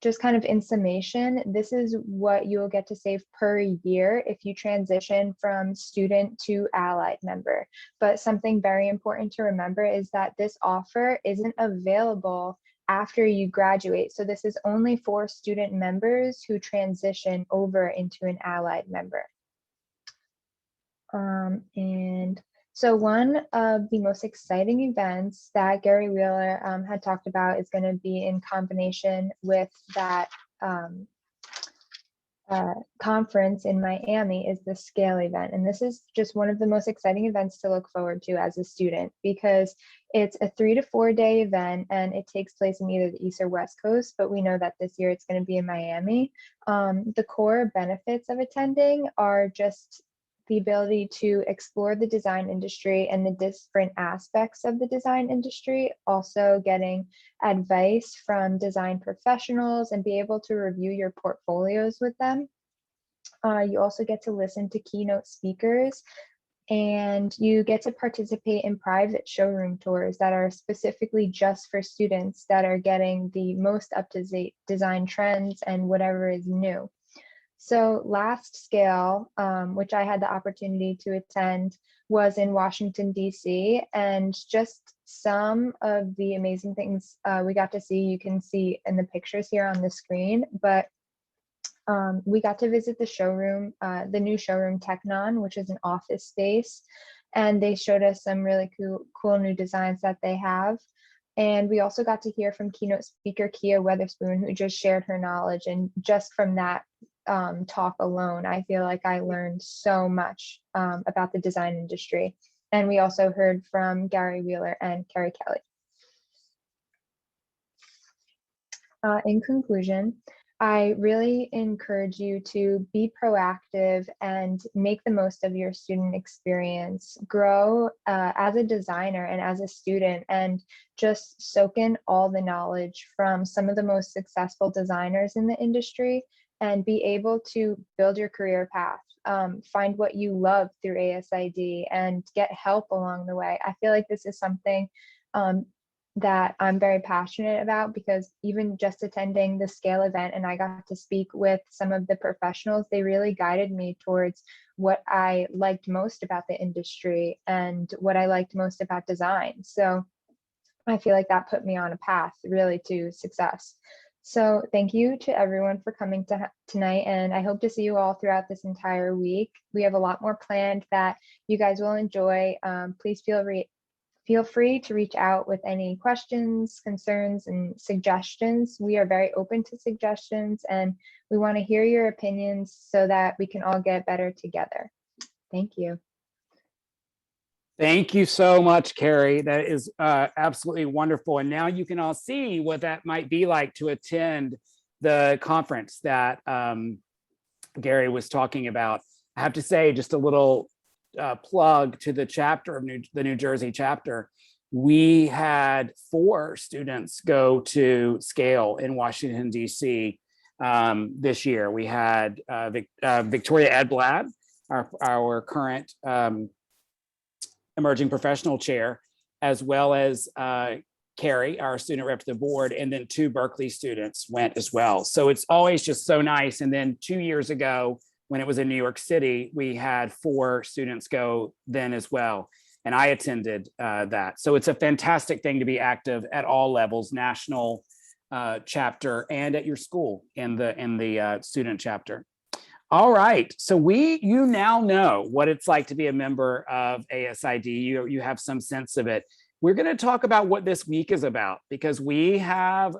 Speaker 14: just kind of in summation, this is what you'll get to save per year if you transition from student to allied member. But something very important to remember is that this offer isn't available after you graduate. So this is only for student members who transition over into an allied member. And so one of the most exciting events that Gary Wheeler had talked about is going to be in combination with that conference in Miami is the Scale event. And this is just one of the most exciting events to look forward to as a student, because it's a 3 to 4 day event and it takes place in either the East or West Coast, but we know that this year it's going to be in Miami. The core benefits of attending are just the ability to explore the design industry and the different aspects of the design industry, also getting advice from design professionals and be able to review your portfolios with them. You also get to listen to keynote speakers, and you get to participate in private showroom tours that are specifically just for students that are getting the most up-to-date design trends and whatever is new. So last Scale, which I had the opportunity to attend, was in Washington, D.C. And just some of the amazing things we got to see, you can see in the pictures here on the screen, but we got to visit the showroom, the new showroom Technon, which is an office space. And they showed us some really cool new designs that they have. And we also got to hear from keynote speaker Kia Weatherspoon, who just shared her knowledge. And just from that talk alone, I feel like I learned so much about the design industry. And we also heard from Gary Wheeler and Carrie Kelly. In conclusion, I really encourage you to be proactive and make the most of your student experience. Grow as a designer and as a student, and just soak in all the knowledge from some of the most successful designers in the industry and be able to build your career path. Find what you love through ASID and get help along the way. I feel like this is something that I'm very passionate about, because even just attending the Scale event and I got to speak with some of the professionals, they really guided me towards what I liked most about the industry and what I liked most about design. So I feel like that put me on a path really to success. So thank you to everyone for coming tonight, and I hope to see you all throughout this entire week. We have a lot more planned that you guys will enjoy. Please feel free to reach out with any questions, concerns, and suggestions. We are very open to suggestions, and we want to hear your opinions so that we can all get better together. Thank you.
Speaker 1: Thank you so much, Carrie. That is absolutely wonderful. And now you can all see what that might be like to attend the conference that Gary was talking about. I have to say, just a little plug to the chapter of the New Jersey chapter. We had 4 students go to Scale in Washington, D.C. This year. We had Victoria Edblad, our current emerging professional chair, as well as Carrie, our student rep to the board, and then 2 Berkeley students went as well. So it's always just so nice. And then 2 years ago, when it was in New York City, we had 4 students go then as well. And I attended that. So it's a fantastic thing to be active at all levels, national chapter and at your school in the student chapter. All right, so you now know what it's like to be a member of ASID. You have some sense of it. We're going to talk about what this week is about, because we have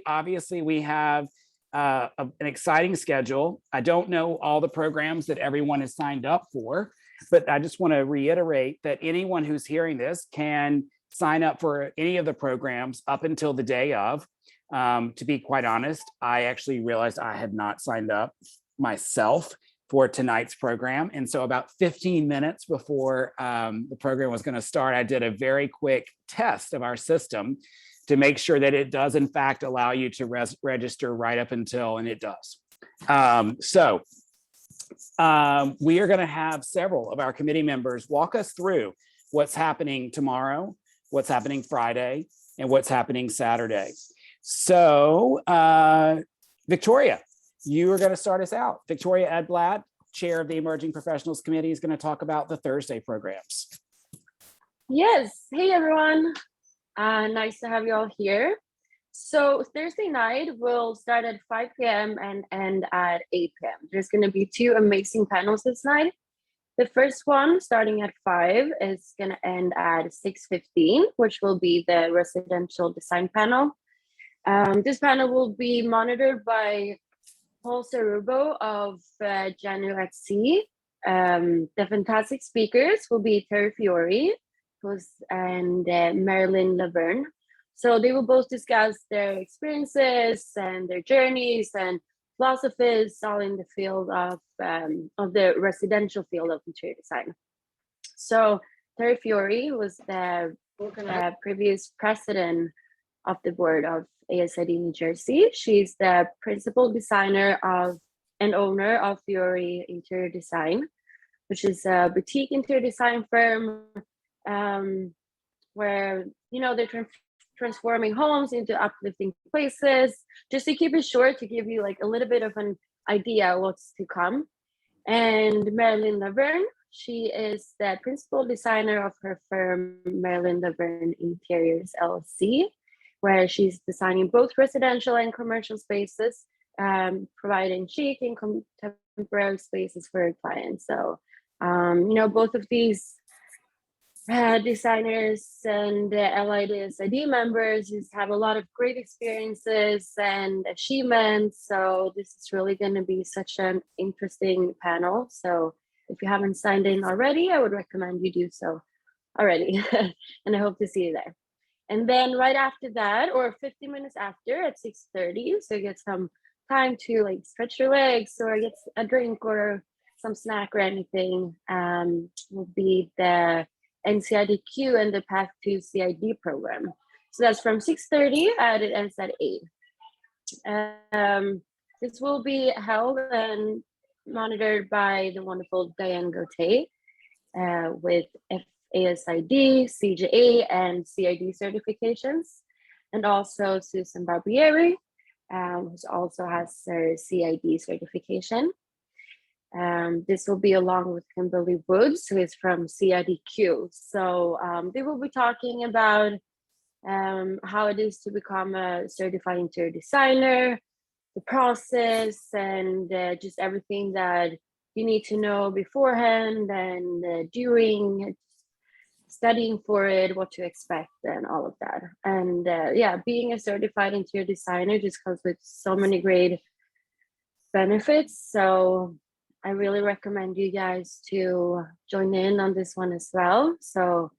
Speaker 1: obviously we have an exciting schedule. I don't know all the programs that everyone has signed up for, but I just want to reiterate that anyone who's hearing this can sign up for any of the programs up until the day of. To be quite honest, I actually realized I had not signed up myself for tonight's program. And so about 15 minutes before the program was going to start, I did a very quick test of our system to make sure that it does in fact allow you to register right up until, and it does. We are going to have several of our committee members walk us through what's happening tomorrow, what's happening Friday, and what's happening Saturday. So Victoria, you are going to start us out. Victoria Edblad, chair of the Emerging Professionals Committee, is going to talk about the Thursday programs.
Speaker 15: Yes. Hey, everyone. Nice to have you all here. So Thursday night will start at 5 p.m. and end at 8 p.m. There's going to be 2 amazing panels this night. The first one, starting at 5, is going to end at 6:15, which will be the residential design panel. This panel will be monitored by Paul Cerubo of Janu at Sea. The fantastic speakers will be Terry Fiore and Marilyn Laverne. So they will both discuss their experiences and their journeys and philosophies, all in the field of the residential field of interior design. So Terry Fiore was the previous president of the board of ASID New Jersey. She's the principal designer and owner of Fiore Interior Design, which is a boutique interior design firm where they're transforming homes into uplifting places. Just to keep it short, to give you like a little bit of an idea what's to come. And Marilyn Laverne, She is the principal designer of her firm, Marilyn Laverne Interiors LLC, where she's designing both residential and commercial spaces, providing chic and contemporary spaces for her clients. So, both of these designers and allied ASID members have a lot of great experiences and achievements. So this is really going to be such an interesting panel. So if you haven't signed in already, I would recommend you do so already. And I hope to see you there. And then right after that, or 15 minutes after at 6:30, so you get some time to like stretch your legs or get a drink or some snack or anything, will be the NCIDQ and the Path to CID program. So that's from 6:30 and it ends at 8. This will be held and monitored by the wonderful Diane Gauthier with ASID, CJA, and CID certifications, and also Susan Barbieri, who also has her CID certification. This will be along with Kimberly Woods, who is from CIDQ. So they will be talking about how it is to become a certified interior designer, the process, and just everything that you need to know beforehand and during, studying for it, what to expect, and all of that. And being a certified interior designer just comes with so many great benefits. So I really recommend you guys to join in on this one as well. So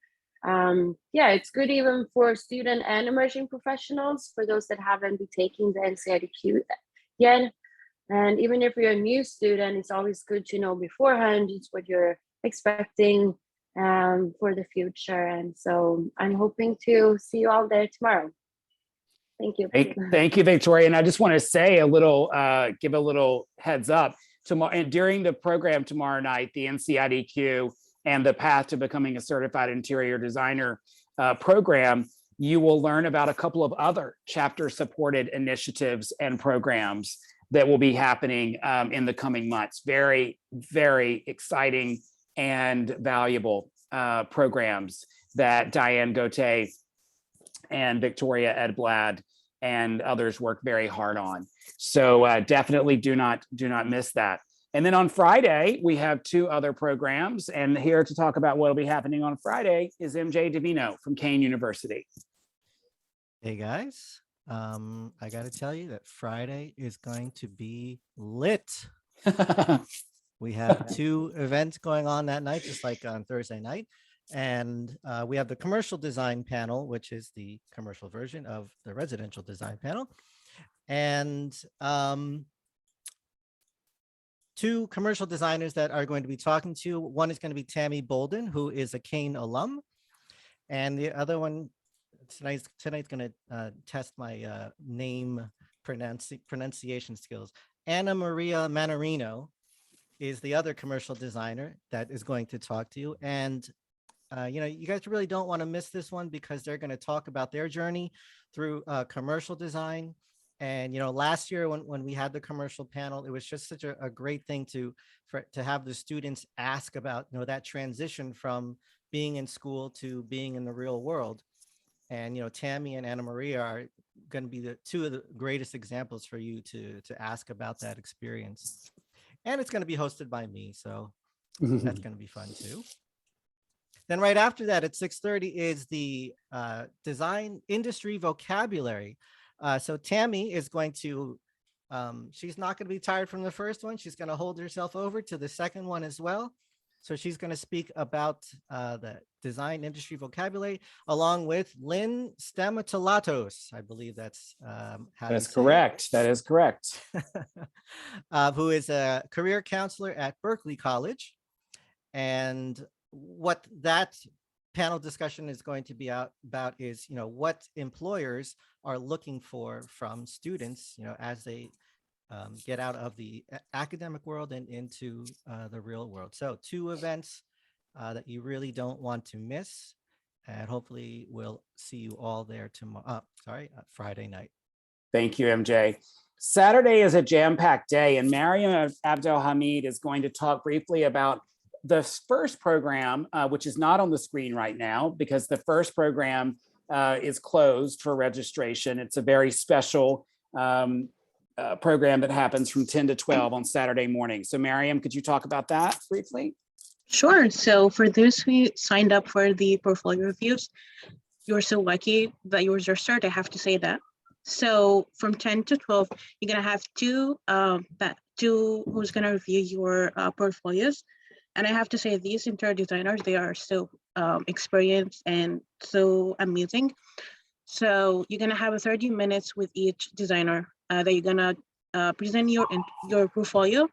Speaker 15: it's good even for student and emerging professionals, for those that haven't been taking the NCIDQ yet. And even if you're a new student, it's always good to know beforehand just what you're expecting for the future. And so I'm hoping to see you all there tomorrow. Thank you.
Speaker 1: Thank you, Victoria. And I just want to say give a little heads up. Tomorrow, and during the program tomorrow night, the NCIDQ and the Path to Becoming a Certified Interior Designer program, you will learn about a couple of other chapter-supported initiatives and programs that will be happening in the coming months. Very, very exciting and valuable programs that Diane Gauthier and Victoria Edblad and others work very hard on. So definitely do not miss that. And then on Friday, we have 2 other programs. And here to talk about what will be happening on Friday is MJ Davino from Kane University.
Speaker 16: Hey guys, I got to tell you that Friday is going to be lit. We have 2 events going on that night, just like on Thursday night. And we have the commercial design panel, which is the commercial version of the residential design panel. And 2 commercial designers that are going to be talking to you. One is going to be Tammy Bolden, who is a Kane alum. And the other one, tonight's going to test my name pronunciation skills. Anna Maria Manarino is the other commercial designer that is going to talk to you. And you guys really don't want to miss this one, because they're going to talk about their journey through commercial design. And last year when we had the commercial panel, it was just such a great thing to have the students ask about that transition from being in school to being in the real world. And Tammy and Anna Maria are going to be the 2 of the greatest examples for you to ask about that experience. And it's going to be hosted by me, so that's going to be fun too. Then right after that at 6:30 is the design industry vocabulary. So Tammy is going to, she's not going to be tired from the first one. She's going to hold herself over to the second one as well. So she's going to speak about the design industry vocabulary, along with Lynn Stamatolatos. I believe that's how
Speaker 1: that's correct. That is correct.
Speaker 16: Who is a career counselor at Berkeley College. And what that panel discussion is going to be about is, what employers are looking for from students, as they get out of the academic world and into the real world. So 2 events that you really don't want to miss, and hopefully we'll see you all there tomorrow. Friday night.
Speaker 1: Thank you, MJ. Saturday is a jam-packed day, and Mariam Abdelhamid is going to talk briefly about the first program, which is not on the screen right now because the first program is closed for registration. It's a very special program that happens from 10 to 12 on Saturday morning. So Miriam, could you talk about that briefly?
Speaker 7: Sure. So for those who signed up for the portfolio reviews, you're so lucky that you registered. I have to say that. So from 10 to 12, you're gonna have two who's gonna review your portfolios. And I have to say these interior designers, they are so experienced and so amazing. So you're gonna have 30 minutes with each designer that you're gonna present your portfolio,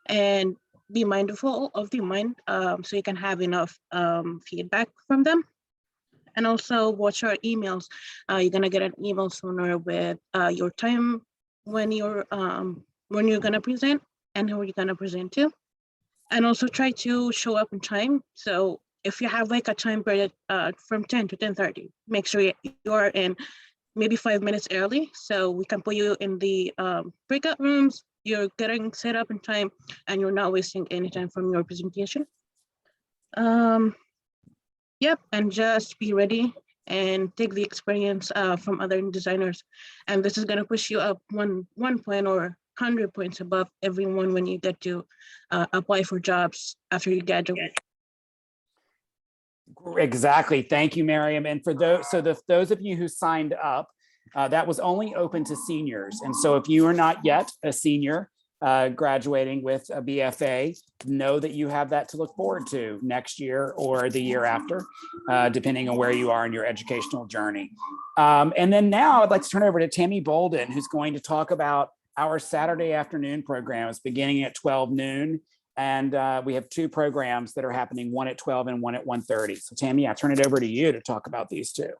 Speaker 7: and be mindful of the mind so you can have enough feedback from them. And also watch your emails. You're gonna get an email sooner with your time when you're gonna present and who you're gonna present to. And also try to show up on time. So if you have like a time period from 10 to 10:30, make sure you're in maybe 5 minutes early so we can put you in the breakout rooms. You're getting set up in time and you're not wasting any time from your presentation. Yep, and just be ready and take the experience from other designers. And this is gonna push you up one point or 100 points above everyone when you get to apply for jobs after you graduate.
Speaker 1: Exactly. Thank you, Miriam. And for those of you who signed up, that was only open to seniors. And so if you are not yet a senior graduating with a BFA, know that you have that to look forward to next year or the year after, depending on where you are in your educational journey. And then now I'd like to turn it over to Tammy Bolden, who's going to talk about our Saturday afternoon programs beginning at 12 noon. And we have two programs that are happening, one at 12 and one at 1:30. So Tammy, I turn it over to you to talk about these two.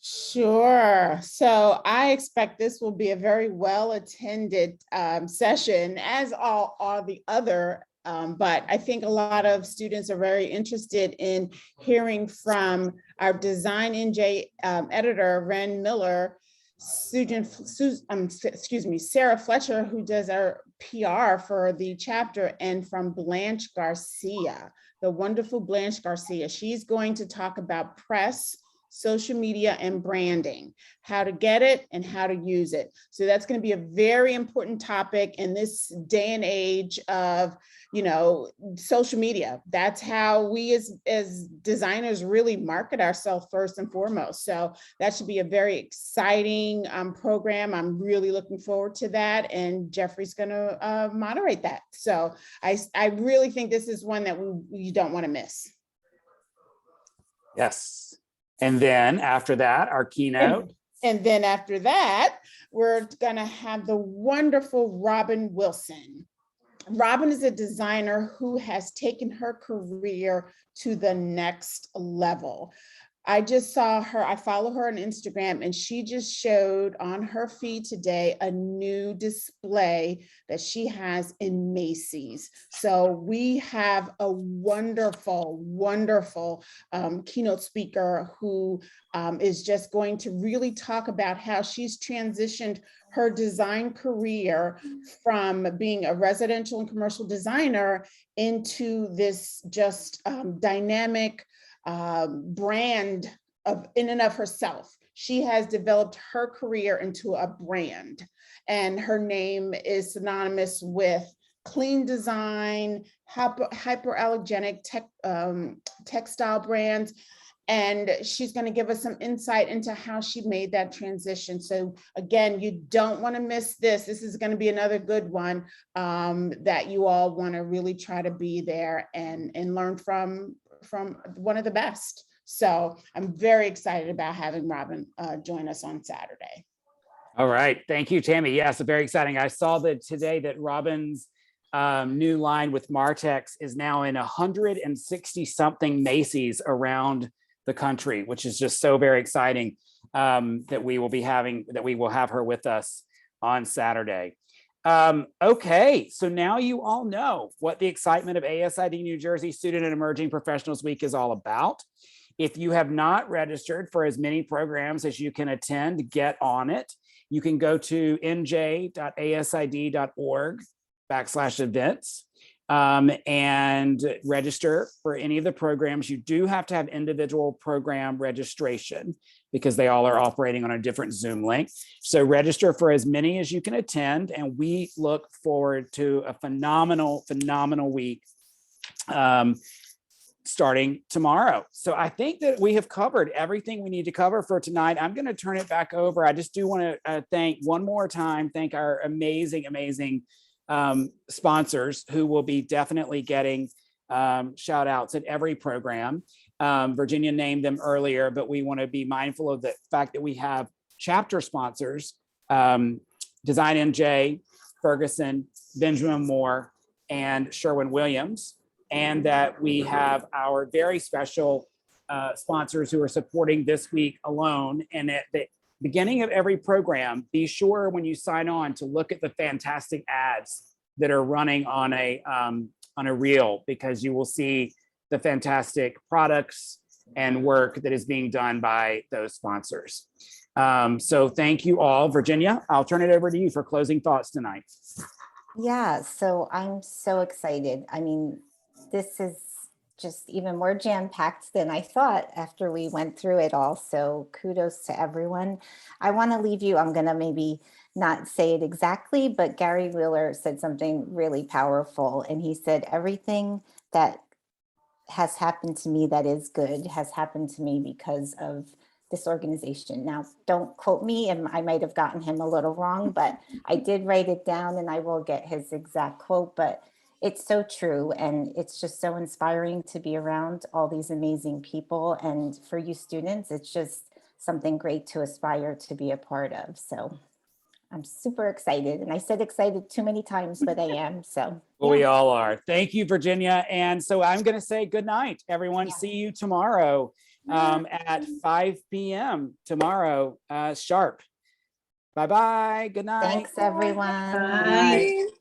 Speaker 9: Sure. So I expect this will be a very well attended session, as all the other. But I think a lot of students are very interested in hearing from our Design NJ editor, Ren Miller, Sarah Fletcher, who does our PR for the chapter, and from Blanche Garcia, the wonderful Blanche Garcia. She's going to talk about press, social media, and branding, how to get it and how to use it. So that's going to be a very important topic in this day and age of, social media. That's how we as designers really market ourselves first and foremost. So that should be a very exciting program. I'm really looking forward to that. And Jeffrey's going to moderate that. So I really think this is one that you don't want to miss.
Speaker 1: Yes. And then after that, our keynote.
Speaker 9: And then after that, we're going to have the wonderful Robin Wilson. Robin is a designer who has taken her career to the next level. I just saw her, I follow her on Instagram, and she just showed on her feed today a new display that she has in Macy's. So we have a wonderful, wonderful keynote speaker who is just going to really talk about how she's transitioned her design career from being a residential and commercial designer into this just dynamic brand in and of herself. She has developed her career into a brand, and her name is synonymous with clean design, hyperallergenic textile brands. And she's going to give us some insight into how she made that transition. So again, you don't want to miss this. This is going to be another good one that you all want to really try to be there and learn from one of the best. So I'm very excited about having Robin join us on Saturday.
Speaker 1: All right. Thank you, Tammy. Yes, very exciting. I saw that today that Robin's new line with Martex is now in 160 something Macy's around the country, which is just so very exciting that we will have her with us on Saturday. Okay, so now you all know what the excitement of ASID New Jersey Student and Emerging Professionals Week is all about. If you have not registered for as many programs as you can attend, get on it. You can go to nj.asid.org/events, and register for any of the programs. You do have to have individual program registration because they all are operating on a different Zoom link. So register for as many as you can attend, and we look forward to a phenomenal week starting tomorrow. So I think that we have covered everything we need to cover for tonight. I'm going to turn it back over. I just do want to thank one more time, thank our amazing sponsors who will be definitely getting shout outs at every program. Virginia named them earlier, but we want to be mindful of the fact that we have chapter sponsors, Design NJ, Ferguson, Benjamin Moore, and Sherwin-Williams, and that we have our very special sponsors who are supporting this week alone. And at the beginning of every program, be sure when you sign on to look at the fantastic ads that are running on a reel, because you will see the fantastic products and work that is being done by those sponsors. So thank you all. Virginia, I'll turn it over to you for closing thoughts tonight.
Speaker 2: Yeah, so I'm so excited. I mean, this is just even more jam-packed than I thought after we went through it all. So kudos to everyone. I want to leave you, I'm going to maybe not say it exactly, but Gary Wheeler said something really powerful. And he said, everything that has happened to me that is good has happened to me because of this organization. Now, don't quote me, and I might have gotten him a little wrong, but I did write it down and I will get his exact quote, but it's so true. And it's just so inspiring to be around all these amazing people. And for you students, it's just something great to aspire to be a part of. So I'm super excited. And I said excited too many times, but I am. So
Speaker 1: Well, we all are. Thank you, Virginia. And so I'm going to say good night, everyone. See you tomorrow at 5 p.m. tomorrow sharp. Bye-bye. Good night.
Speaker 2: Thanks, everyone.
Speaker 7: Bye.